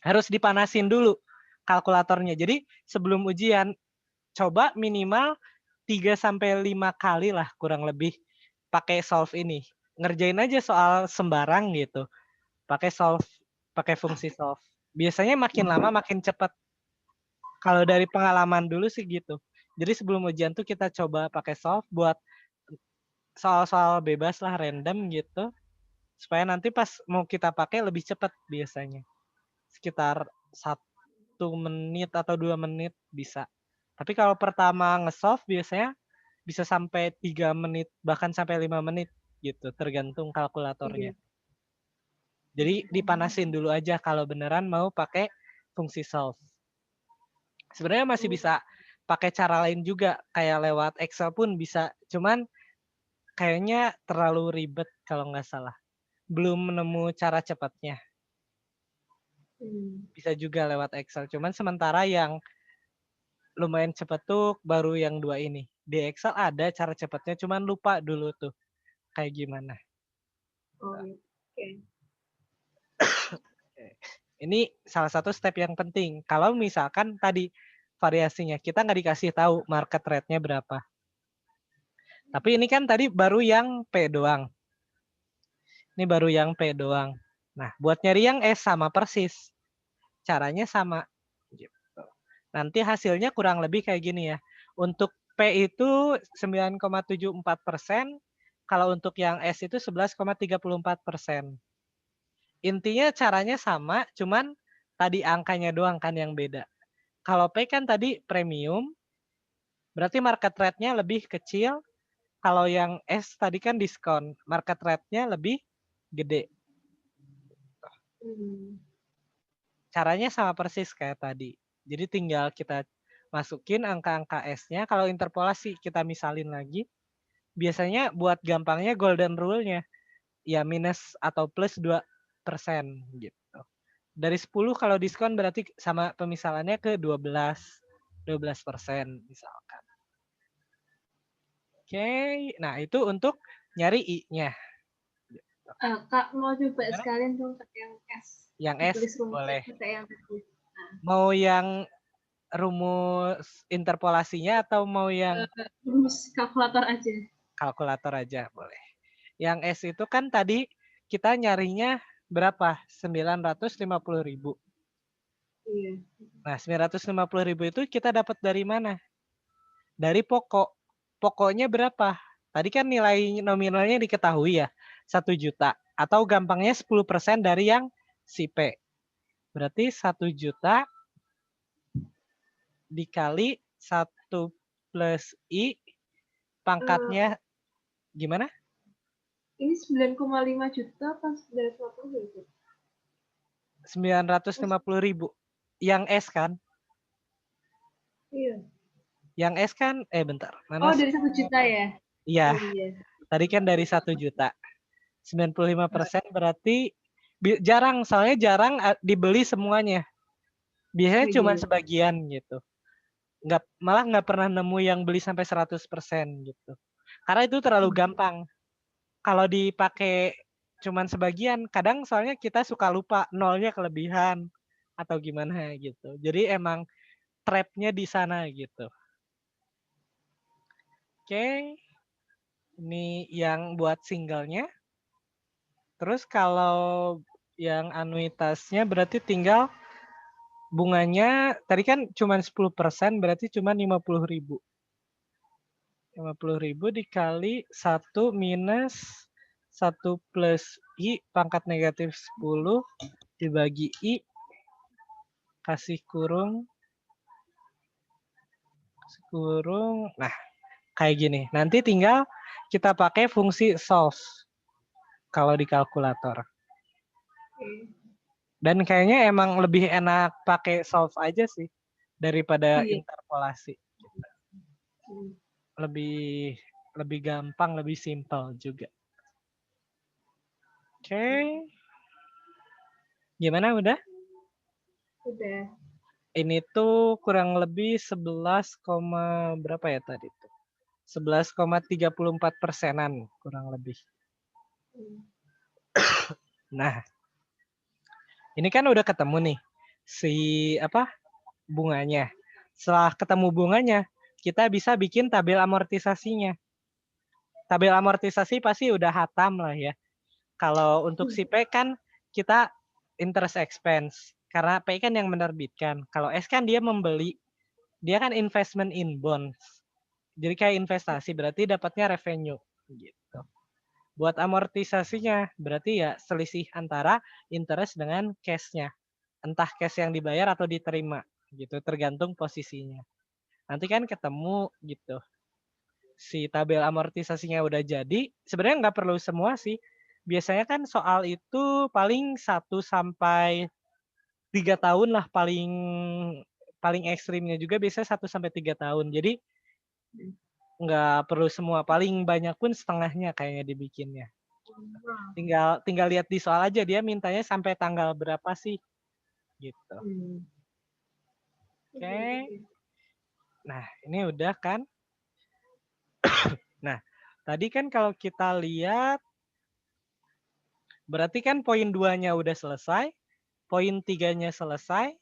harus dipanasin dulu kalkulatornya. Jadi sebelum ujian, coba minimal 3-5 kali lah kurang lebih pakai solve ini. Ngerjain aja soal sembarang gitu. Pakai solve, pakai fungsi solve. Biasanya makin lama makin cepat. Kalau dari pengalaman dulu sih gitu. Jadi sebelum ujian tuh kita coba pakai solve buat soal-soal bebas lah, random gitu. Supaya nanti pas mau kita pakai lebih cepat biasanya. Sekitar 1 menit atau 2 menit bisa. Tapi kalau pertama nge-solve biasanya bisa sampai 3 menit, bahkan sampai 5 menit gitu, tergantung kalkulatornya. Jadi dipanasin dulu aja kalau beneran mau pakai fungsi solve. Sebenarnya masih bisa pakai cara lain juga, kayak lewat Excel pun bisa. Cuman kayaknya terlalu ribet kalau nggak salah. Belum menemu cara cepatnya. Bisa juga lewat Excel. Cuman sementara yang lumayan cepat tuh baru yang 2 ini. Di Excel ada cara cepatnya, cuman lupa dulu tuh kayak gimana. Ini salah satu step yang penting. Kalau misalkan tadi variasinya kita nggak dikasih tahu market rate-nya berapa. Tapi ini kan tadi baru yang P doang. Ini baru yang P doang. Nah, buat nyari yang S sama persis. Caranya sama. Gitu. Nanti hasilnya kurang lebih kayak gini ya. Untuk P itu 9,74%. Kalau untuk yang S itu 11,34%. Intinya caranya sama, cuman tadi angkanya doang kan yang beda. Kalau P kan tadi premium, berarti market rate-nya lebih kecil. Kalau yang S tadi kan diskon, market rate-nya lebih gede. Caranya sama persis kayak tadi. Jadi tinggal kita masukin angka-angka S-nya. Kalau interpolasi kita misalin lagi. Biasanya buat gampangnya golden rule-nya. Ya minus atau plus 2% gitu. Dari 10 kalau diskon berarti sama pemisalannya ke 12% misalkan. Oke, nah itu untuk nyari I-nya. Kak mau coba sekalian dong yang S. Yang S boleh. Yang Mau yang rumus interpolasinya atau mau yang rumus kalkulator aja? Kalkulator aja boleh. Yang S itu kan tadi kita nyarinya berapa? 950.000. Iya. Nah, 950.000 itu kita dapat dari mana? Dari pokok. Pokoknya berapa? Tadi kan nilai nominalnya diketahui ya, 1 juta. Atau gampangnya 10% dari yang si P. Berarti 1 juta dikali 1 plus I pangkatnya gimana? Ini 9,5 juta pas 950 juta. 950.000. Yang S kan? Iya. Yang S kan, bentar. Mana dari 1 juta ya? Iya. Oh, iya. Tadi kan dari 1 juta. 95% berarti jarang, soalnya jarang dibeli semuanya. Biasanya cuma sebagian gitu. Malah nggak pernah nemu yang beli sampai 100% gitu. Karena itu terlalu gampang. Kalau dipakai cuman sebagian, kadang soalnya kita suka lupa nolnya kelebihan atau gimana gitu. Jadi emang trap-nya di sana gitu. Oke. Ini yang buat singlenya. Terus kalau yang anuitasnya berarti tinggal bunganya tadi kan cuma 10%, berarti cuma 50.000. 50.000 dikali 1 minus 1 plus I pangkat negatif 10 dibagi I kasih kurung. Nah, kayak gini. Nanti tinggal kita pakai fungsi solve kalau di kalkulator. Dan kayaknya emang lebih enak pakai solve aja sih daripada interpolasi. Lebih lebih gampang, lebih simpel juga. Oke. Gimana udah? Udah. Ini tuh kurang lebih 11, berapa ya tadi tuh? 11,34%-an kurang lebih. Nah, ini kan udah ketemu nih si bunganya. Setelah ketemu bunganya, kita bisa bikin tabel amortisasinya. Tabel amortisasi pasti udah hatam lah ya. Kalau untuk si P kan kita interest expense. Karena P kan yang menerbitkan. Kalau S kan dia membeli. Dia kan investment in bonds. Jadi kayak investasi, berarti dapatnya revenue. Gitu. Buat amortisasinya, berarti ya selisih antara interest dengan cash-nya. Entah cash yang dibayar atau diterima. Gitu, tergantung posisinya. Nanti kan ketemu gitu. Si tabel amortisasinya udah jadi, sebenarnya nggak perlu semua sih. Biasanya kan soal itu paling 1 sampai 3 tahun lah paling ekstrimnya juga biasanya 1 sampai 3 tahun. Jadi nggak perlu semua, paling banyak pun setengahnya kayaknya dibikinnya. Tinggal lihat di soal aja dia mintanya sampai tanggal berapa sih gitu. Oke. Nah, ini udah kan? Nah, tadi kan kalau kita lihat berarti kan poin 2-nya udah selesai, poin 3-nya selesai.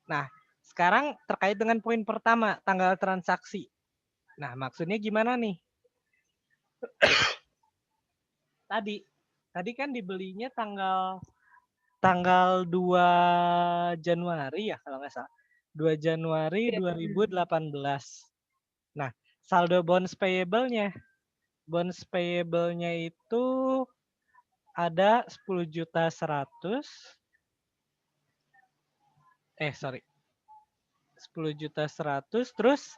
Nah, sekarang terkait dengan poin pertama, tanggal transaksi. Nah, maksudnya gimana nih? Tadi kan dibelinya tanggal 2 Januari ya kalau nggak salah. 2 Januari 2018. Nah, saldo bonds payable-nya. Bonds payable-nya itu ada 10.100.000. Sorry. 10.100.000 terus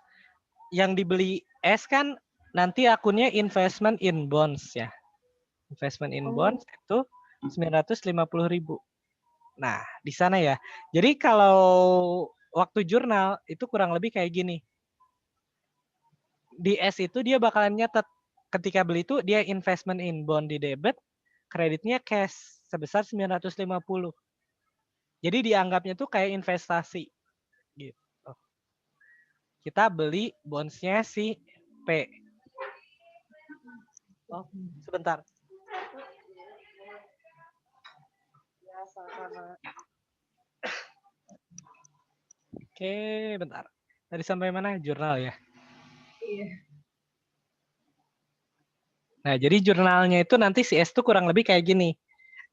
yang dibeli S kan nanti akunnya investment in bonds ya. Investment in bonds itu 950.000. Nah, di sana ya. Jadi kalau waktu jurnal itu kurang lebih kayak gini. Di S itu dia bakalan nyatet ketika beli itu dia investment in bond di debit, kreditnya cash sebesar 950. Jadi dianggapnya tuh kayak investasi gitu. Kita beli bondsnya si P. Oh, sebentar. Ya, sama-sama. Oke, bentar. Tadi sampai mana? Jurnal ya? Iya. Nah, jadi jurnalnya itu nanti si S tuh kurang lebih kayak gini.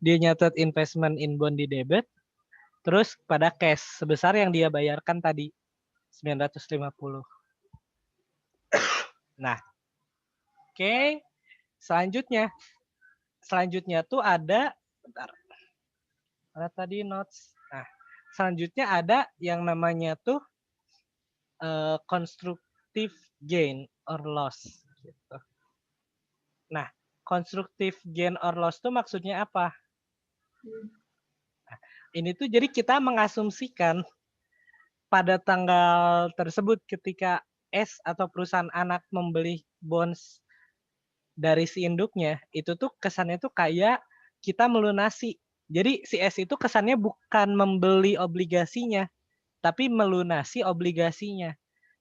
Dia nyatet investment in bond di debit, terus pada cash sebesar yang dia bayarkan tadi, 950. Nah, oke. Selanjutnya tuh ada, bentar. Mana tadi notes? Nah, selanjutnya ada yang namanya tuh constructive gain or loss. Gitu. Nah, constructive gain or loss tuh maksudnya apa? Nah, ini tuh jadi kita mengasumsikan pada tanggal tersebut ketika S atau perusahaan anak membeli bonds dari si induknya, itu tuh kesannya tuh kayak kita melunasi. Jadi si S itu kesannya bukan membeli obligasinya, tapi melunasi obligasinya.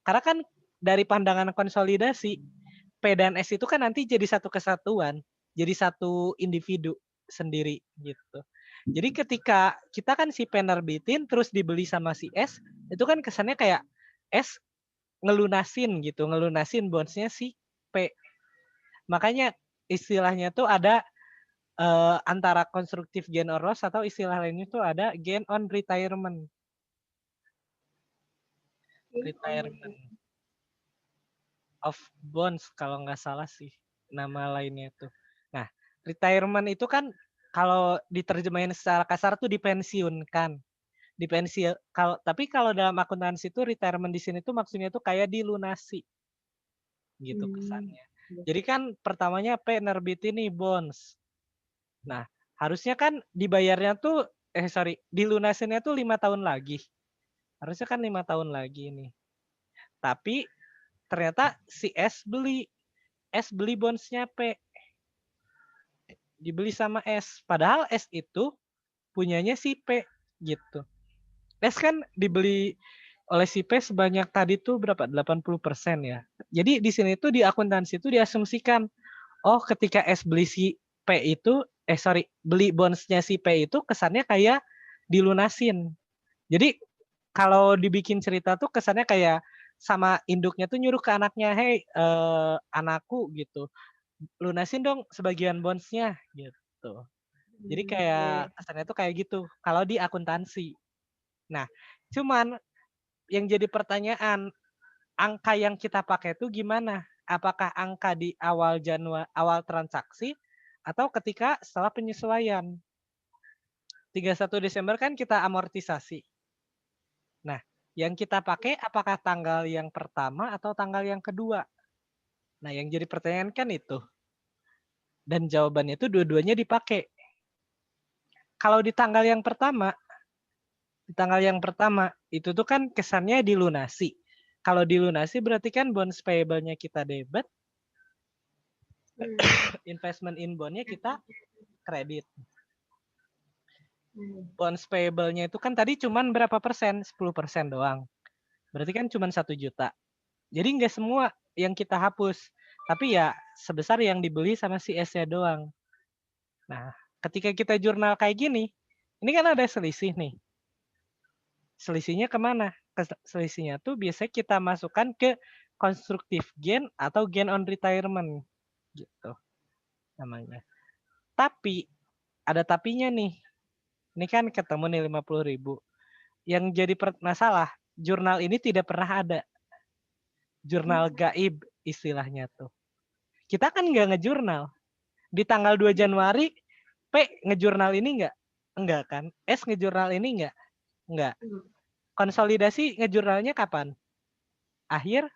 Karena kan dari pandangan konsolidasi, P dan S itu kan nanti jadi satu kesatuan, jadi satu individu sendiri gitu. Jadi ketika kita kan si P nerbitin terus dibeli sama si S, itu kan kesannya kayak S ngelunasin bondsnya si P. Makanya istilahnya tuh ada antara constructive gain or loss atau istilah lainnya tuh ada gain on retirement. Retirement of bonds kalau nggak salah sih nama lainnya tuh. Nah, retirement itu kan kalau diterjemahin secara kasar tuh dipensiunkan. Tapi kalau dalam akuntansi itu retirement di sini tuh maksudnya tuh kayak dilunasi. Gitu kesannya. Jadi kan pertamanya P nerbitin nih bonds. Nah, harusnya kan dibayarnya tuh dilunasinnya tuh 5 tahun lagi. Harusnya kan 5 tahun lagi nih. Tapi ternyata si S beli bondsnya P, dibeli sama S. Padahal S itu punyanya si P gitu. S kan dibeli oleh si P sebanyak tadi tuh berapa? 80% ya. Jadi di sini tuh di akuntansi itu diasumsikan, oh ketika S beli si P itu, beli bondsnya si P itu kesannya kayak dilunasin. Jadi kalau dibikin cerita tuh kesannya kayak sama induknya tuh nyuruh ke anaknya, hey anakku gitu, lunasin dong sebagian bondsnya gitu. Jadi kayak Oke. kesannya tuh kayak gitu kalau di akuntansi. Nah, cuman yang jadi pertanyaan, angka yang kita pakai itu gimana? Apakah angka di awal transaksi atau ketika setelah penyesuaian? 31 Desember kan kita amortisasi. Nah, yang kita pakai apakah tanggal yang pertama atau tanggal yang kedua? Nah, yang jadi pertanyaan kan itu. Dan jawabannya itu dua-duanya dipakai. Kalau di tanggal yang pertama itu tuh kan kesannya dilunasi. Kalau dilunasi berarti kan bonds payable-nya kita debit, investment in bond-nya kita kredit. Bonds payable-nya itu kan tadi cuman berapa persen? 10% doang. Berarti kan cuman 1 juta. Jadi nggak semua yang kita hapus. Tapi ya sebesar yang dibeli sama si S-nya doang. Nah, ketika kita jurnal kayak gini, ini kan ada selisih nih. Selisihnya kemana? Selisihnya tuh biasanya kita masukkan ke constructive gain atau gain on retirement. Gitu namanya. Tapi, ada tapinya nih. Ini kan ketemu nih 50.000. Yang jadi masalah, jurnal ini tidak pernah ada. Jurnal gaib istilahnya tuh. Kita kan nggak ngejurnal. Di tanggal 2 Januari, P ngejurnal ini nggak? Enggak kan? S ngejurnal ini nggak? Enggak. Konsolidasi ngejurnalnya kapan? Akhir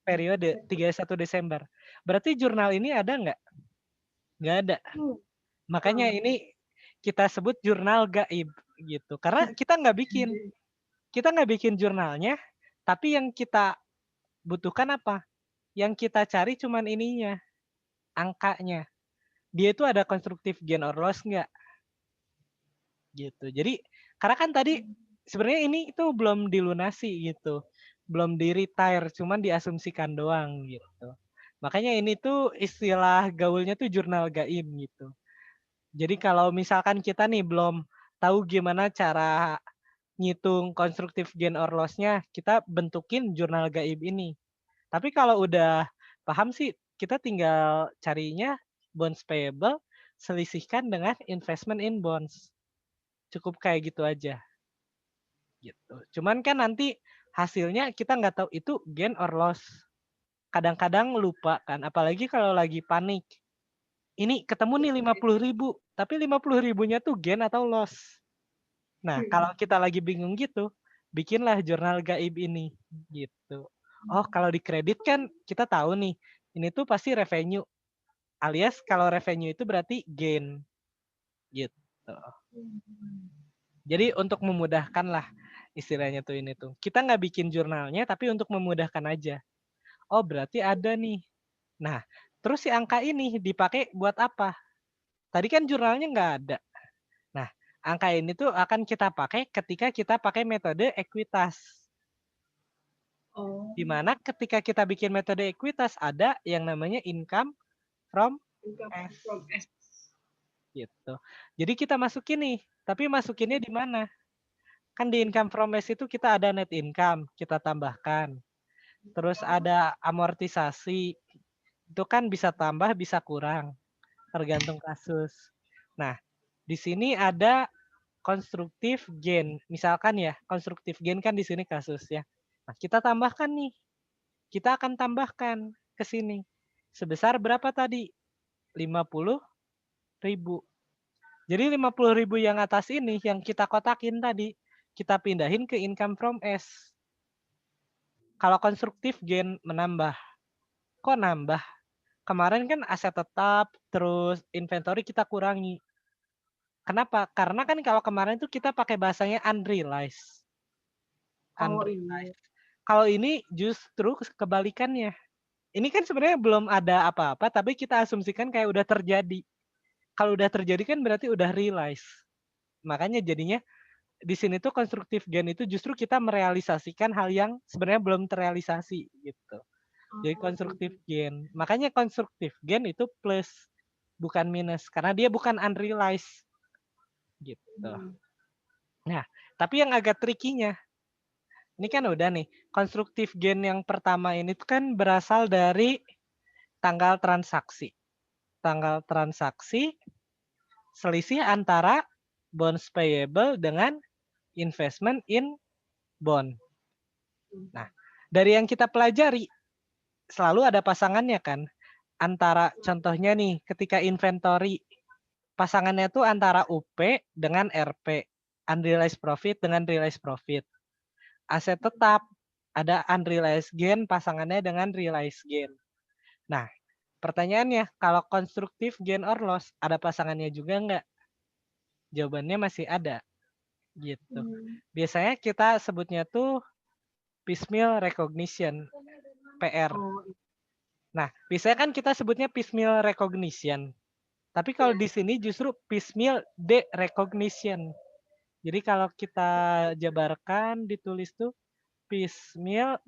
periode 31 Desember. Berarti jurnal ini ada nggak? Nggak ada. Makanya ini kita sebut jurnal gaib gitu. Karena kita nggak bikin jurnalnya, tapi yang kita butuhkan apa? Yang kita cari cuman ininya, angkanya. Dia itu ada constructive gain or loss nggak? Gitu. Jadi karena kan tadi sebenarnya ini itu belum dilunasi gitu. Belum di-retire, cuman diasumsikan doang gitu. Makanya ini tuh istilah gaulnya tuh jurnal gaib gitu. Jadi kalau misalkan kita nih belum tahu gimana cara ngitung constructive gain or loss-nya, kita bentukin jurnal gaib ini. Tapi kalau udah paham sih, kita tinggal carinya bonds payable, selisihkan dengan investment in bonds. Cukup kayak gitu aja. Gitu. Cuman kan nanti hasilnya kita nggak tahu itu gain or loss. Kadang-kadang lupa kan, apalagi kalau lagi panik. Ini ketemu nih 50.000, tapi 50.000-nya tuh gain atau loss. Nah, kalau kita lagi bingung gitu, bikinlah jurnal gaib ini gitu. Oh, kalau di kredit kan kita tahu nih, ini tuh pasti revenue. Alias kalau revenue itu berarti gain gitu. Jadi untuk memudahkan lah istilahnya tuh ini tuh. Kita nggak bikin jurnalnya tapi untuk memudahkan aja. Oh, berarti ada nih. Nah, terus si angka ini dipakai buat apa? Tadi kan jurnalnya nggak ada. Nah, angka ini tuh akan kita pakai ketika kita pakai metode ekuitas. Di mana ketika kita bikin metode ekuitas ada yang namanya income from S. Gitu. Jadi kita masukin nih, tapi masukinnya di mana? Kan di income from S itu kita ada net income, kita tambahkan. Terus ada amortisasi, itu kan bisa tambah, bisa kurang, tergantung kasus. Nah, di sini ada constructive gain. Misalkan ya, constructive gain kan di sini kasus ya. Nah, kita tambahkan nih. Kita akan tambahkan ke sini. Sebesar berapa tadi? 50.000. Jadi 50.000 yang atas ini, yang kita kotakin tadi, kita pindahin ke income from S. Kalau constructive gain menambah. Kok nambah? Kemarin kan aset tetap, terus inventory kita kurangi. Kenapa? Karena kan kalau kemarin itu kita pakai bahasanya unrealized. Unrealized. Kalau ini justru kebalikannya. Ini kan sebenarnya belum ada apa-apa, tapi kita asumsikan kayak udah terjadi. Kalau udah terjadi kan berarti udah realize. Makanya jadinya di sini tuh konstruktif gain itu justru kita merealisasikan hal yang sebenarnya belum terrealisasi gitu. Jadi Oh, konstruktif gitu. gain. Makanya konstruktif gain itu plus, bukan minus. Karena dia bukan unrealized gitu. Hmm. Nah, tapi yang agak tricky-nya, ini kan udah nih, konstruktif gain yang pertama ini tuh kan berasal dari tanggal transaksi. Tanggal transaksi selisih antara bonds payable dengan investment in bond. Nah, dari yang kita pelajari, selalu ada pasangannya kan. Antara contohnya nih, ketika inventory, pasangannya tuh antara UP dengan RP. Unrealized profit dengan realized profit. Aset tetap, ada unrealized gain pasangannya dengan realized gain. Nah, pertanyaannya, kalau konstruktif gain or loss, ada pasangannya juga nggak? Jawabannya masih ada. Gitu. Biasanya kita sebutnya tuh piecemeal recognition, PR. Oh, Nah, biasanya kan kita sebutnya piecemeal recognition. Tapi kalau di sini justru piecemeal de-recognition. Jadi kalau kita jabarkan, ditulis tuh piecemeal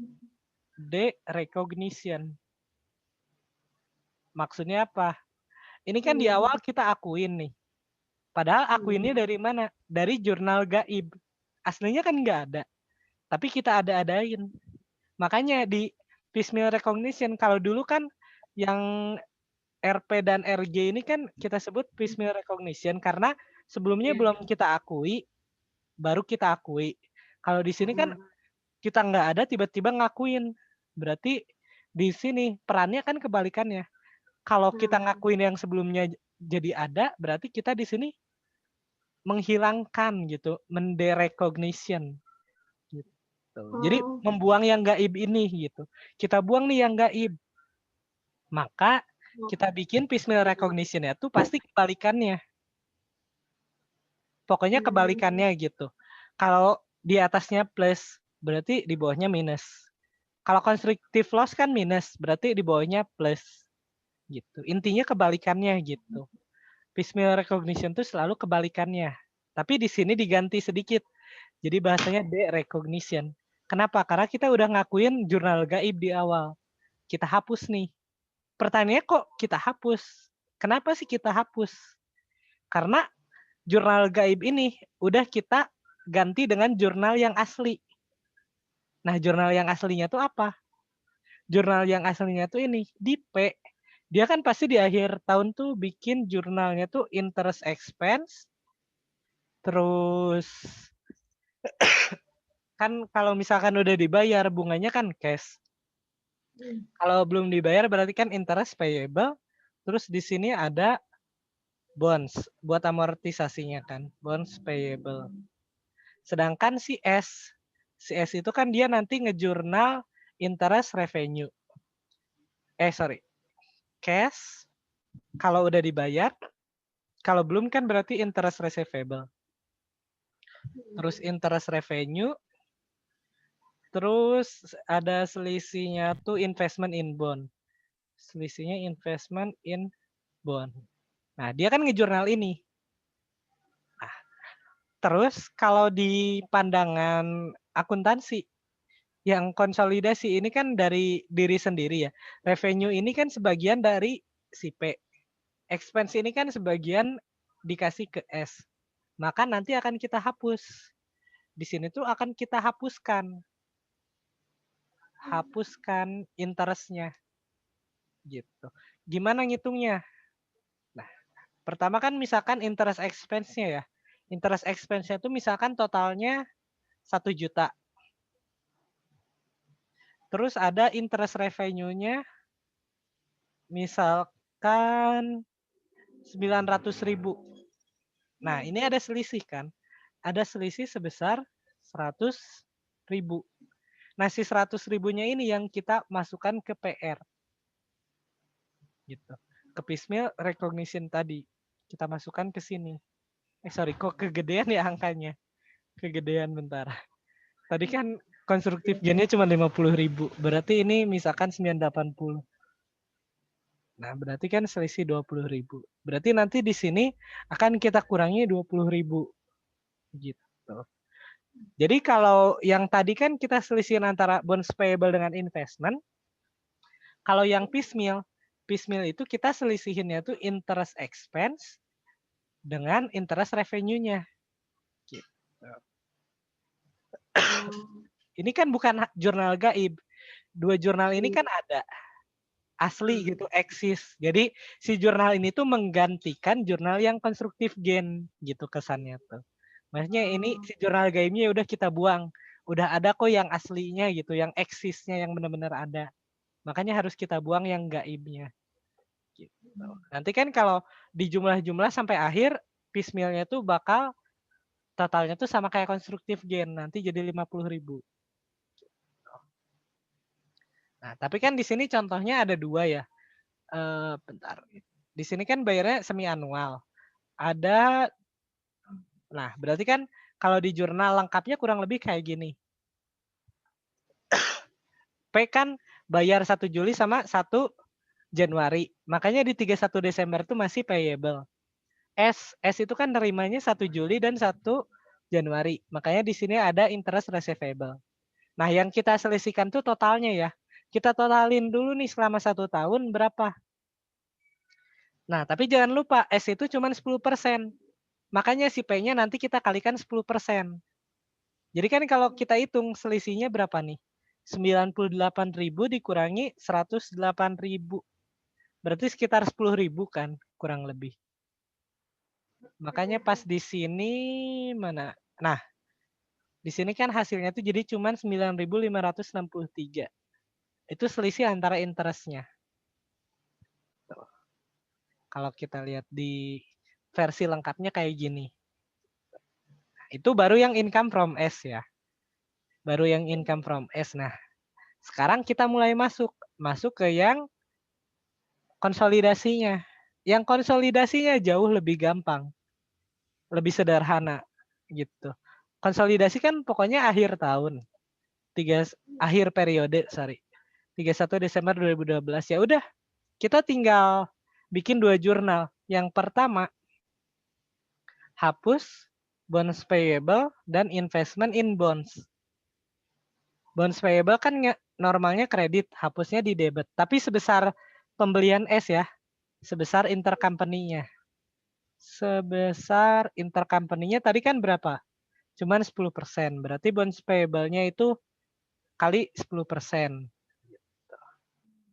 de-recognition. Maksudnya apa? Ini kan di awal kita akuin nih. Padahal akuinnya dari mana? Dari jurnal gaib. Aslinya kan nggak ada. Tapi kita ada-adain. Makanya di piecemeal recognition, kalau dulu kan yang RP dan RG ini kan kita sebut piecemeal recognition karena sebelumnya belum kita akui, baru kita akui. Kalau di sini kan kita nggak ada tiba-tiba ngakuin. Berarti di sini perannya kan kebalikannya. Kalau kita ngakuin yang sebelumnya jadi ada, berarti kita di sini menghilangkan gitu, menderecognition gitu. Jadi membuang yang gaib ini gitu. Kita buang nih yang gaib. Maka kita bikin piecemeal recognition-nya tuh pasti kebalikannya. Pokoknya kebalikannya gitu. Kalau di atasnya plus, berarti di bawahnya minus. Kalau constructive loss kan minus, berarti di bawahnya plus. Gitu. Intinya kebalikannya gitu. Piecemeal recognition itu selalu kebalikannya. Tapi di sini diganti sedikit. Jadi bahasanya de-recognition. Kenapa? Karena kita udah ngakuin jurnal gaib di awal. Kita hapus nih. Pertanyaannya kok kita hapus? Kenapa sih kita hapus? Karena jurnal gaib ini udah kita ganti dengan jurnal yang asli. Nah, jurnal yang aslinya tuh apa? Jurnal yang aslinya tuh ini, di P. Dia kan pasti di akhir tahun tuh bikin jurnalnya tuh interest expense, terus kan kalau misalkan udah dibayar bunganya kan cash. Kalau belum dibayar berarti kan interest payable. Terus di sini ada bonds buat amortisasinya kan, bonds payable. Sedangkan si S itu kan dia nanti ngejurnal interest revenue. Cash kalau udah dibayar, kalau belum kan berarti interest receivable. Terus interest revenue, terus ada selisihnya tuh investment in bond. Selisihnya investment in bond. Nah, dia kan ngejurnal ini. Nah, terus kalau di pandangan akuntansi, yang konsolidasi ini kan dari diri sendiri ya. Revenue ini kan sebagian dari si P. Expense ini kan sebagian dikasih ke S. Maka nanti akan kita hapus. Di sini tuh akan kita hapuskan. Hapuskan interestnya. Gitu. Gimana ngitungnya? Nah, pertama kan misalkan interest expense-nya ya. Interest expense-nya itu misalkan totalnya 1 juta. Terus ada interest revenue-nya misalkan 900.000. Nah, ini ada selisih kan? Ada selisih sebesar 100.000. Nah, si 100.000-nya ini yang kita masukkan ke PR. Gitu. Ke piecemeal recognition tadi. Kita masukkan ke sini. Sorry, kok kegedean ya angkanya? Kegedean bentar. Tadi kan konstruktif gainnya cuma 50.000. Berarti ini misalkan 980. Nah, berarti kan selisih 20.000. Berarti nanti di sini akan kita kurangi 20.000. Gitu. Jadi kalau yang tadi kan kita selisihin antara bonds payable dengan investment. Kalau yang piecemeal itu kita selisihinnya tuh interest expense dengan interest revenue-nya. Gitu. Ini kan bukan jurnal gaib. Dua jurnal ini kan ada. Asli gitu, eksis. Jadi si jurnal ini tuh menggantikan jurnal yang konstruktif gain gitu kesannya tuh. Maksudnya ini si jurnal gaibnya udah kita buang. Udah ada kok yang aslinya gitu, yang eksisnya yang benar-benar ada. Makanya harus kita buang yang gaibnya. Gitu. Nanti kan kalau di jumlah-jumlah sampai akhir, piecemeal-nya tuh bakal totalnya tuh sama kayak konstruktif gain. Nanti jadi 50.000. Nah, tapi kan di sini contohnya ada dua ya. Bentar. Di sini kan bayarnya semi anual. Ada, nah berarti kan kalau di jurnal lengkapnya kurang lebih kayak gini. P kan bayar 1 Juli sama 1 Januari. Makanya di 31 Desember itu masih payable. S itu kan nerimanya 1 Juli dan 1 Januari. Makanya di sini ada interest receivable. Nah, yang kita selisihkan tuh totalnya ya. Kita totalin dulu nih selama 1 tahun berapa. Nah, tapi jangan lupa S itu cuma 10%. Makanya si P-nya nanti kita kalikan 10%. Jadi kan kalau kita hitung selisihnya berapa nih? 98.000 dikurangi 108.000. Berarti sekitar 10.000 kan kurang lebih. Makanya pas di sini mana? Nah, di sini kan hasilnya tuh jadi cuma 9.563. Itu selisih antara interestnya. Tuh. Kalau kita lihat di versi lengkapnya kayak gini. Itu baru yang income from S ya. Baru yang income from S. Nah, sekarang kita mulai masuk ke yang konsolidasinya. Yang konsolidasinya jauh lebih gampang. Lebih sederhana gitu. Konsolidasi kan pokoknya akhir tahun. Akhir periode, 31 Desember 2012. Ya udah, kita tinggal bikin 2 jurnal. Yang pertama, hapus bonds payable dan investment in bonds. Bonds payable kan normalnya kredit, hapusnya di debit. Tapi sebesar pembelian S ya, sebesar intercompany-nya. Sebesar intercompany-nya tadi kan berapa? Cuman 10%. Berarti bonds payable-nya itu kali 10%.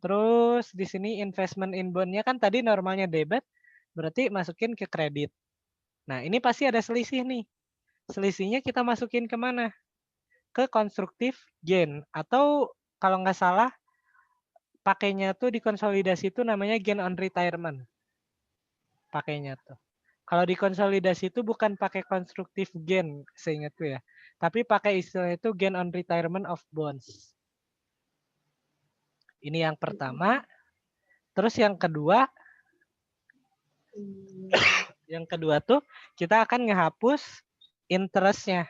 Terus di sini investment in bond-nya kan tadi normalnya debit, berarti masukin ke kredit. Nah, ini pasti ada selisih nih. Selisihnya kita masukin ke mana? Ke konstruktif gain. Atau kalau nggak salah, pakainya tuh di konsolidasi itu namanya gain on retirement. Pakainya tuh. Kalau di konsolidasi itu bukan pakai konstruktif gain, seingatku ya. Tapi pakai istilah itu gain on retirement of bonds. Ini yang pertama. Terus yang kedua tuh kita akan ngehapus interestnya.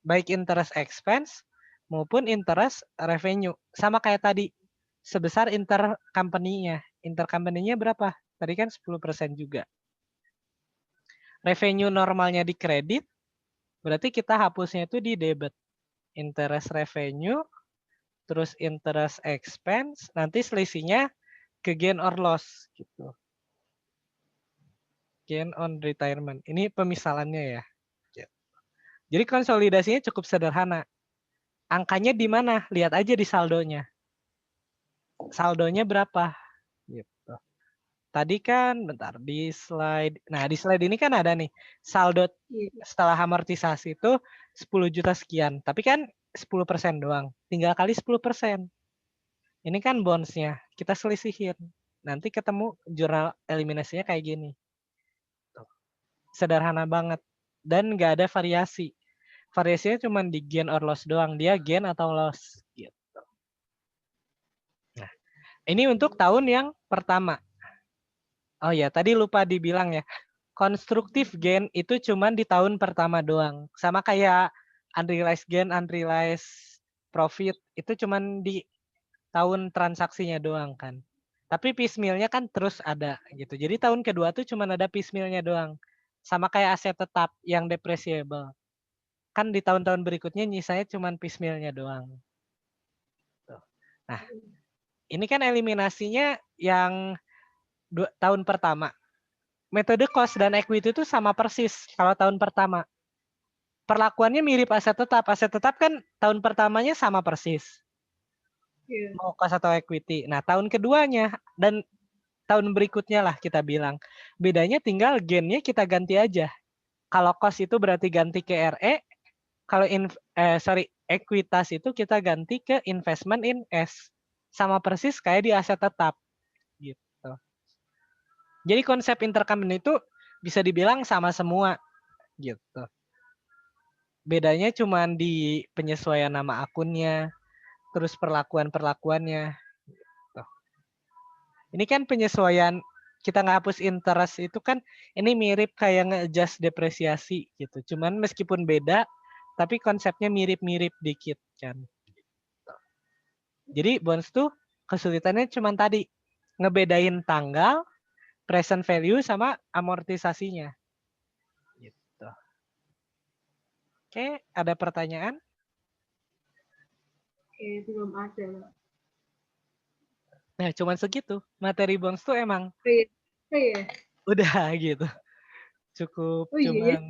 Baik interest expense maupun interest revenue. Sama kayak tadi. Sebesar intercompany-nya. Intercompany-nya berapa? Tadi kan 10% juga. Revenue normalnya di kredit, berarti kita hapusnya itu di debit. Interest revenue, terus interest expense, nanti selisihnya ke gain or loss. Gitu. Gain on retirement. Ini pemisalannya ya. Jadi konsolidasinya cukup sederhana. Angkanya di mana? Lihat aja di saldonya. Saldonya berapa? Gitu. Tadi kan, bentar, di slide. Nah, di slide ini kan ada nih. Saldo setelah amortisasi itu 10 juta sekian. Tapi kan 10% doang. Tinggal kali 10%. Ini kan bonds-nya. Kita selisihin. Nanti ketemu jurnal eliminasinya kayak gini. Sederhana banget. Dan nggak ada variasi. Variasinya cuma di gain or loss doang. Dia gain atau loss. Gitu. Nah, ini untuk tahun yang pertama. Oh ya, tadi lupa dibilang ya. Konstruktif gain itu cuma di tahun pertama doang. Sama kayak unrealized gain, unrealized profit itu cuman di tahun transaksinya doang kan. Tapi piecemeal-nya kan terus ada gitu. Jadi tahun kedua tuh cuman ada piecemeal-nya doang. Sama kayak aset tetap yang depreciable. Kan di tahun-tahun berikutnya nyisanya cuman piecemeal-nya doang. Tuh. Nah, ini kan eliminasinya yang tahun pertama. Metode cost dan equity itu sama persis kalau tahun pertama. Perlakuannya mirip aset tetap. Aset tetap kan tahun pertamanya sama persis. Iya. Mau cost atau equity. Nah, tahun keduanya dan tahun berikutnya lah kita bilang. Bedanya tinggal gain-nya kita ganti aja. Kalau cost itu berarti ganti ke RE, kalau ekuitas itu kita ganti ke investment in S. Sama persis kayak di aset tetap gitu. Jadi konsep intercompany itu bisa dibilang sama semua gitu. Bedanya cuma di penyesuaian nama akunnya, terus perlakuannya. Gitu. Ini kan penyesuaian kita ngapus interest itu kan ini mirip kayak nge-adjust depresiasi gitu. Cuman meskipun beda, tapi konsepnya mirip-mirip dikit kan. Jadi bonds tuh kesulitannya cuma tadi ngebedain tanggal, present value sama amortisasinya. Gitu. Oke, ada pertanyaan? Oke, belum ada. Nah, cuman segitu. Materi bonds tuh emang Oh iya. Oh iya. udah gitu. Cukup Oh iya. cuman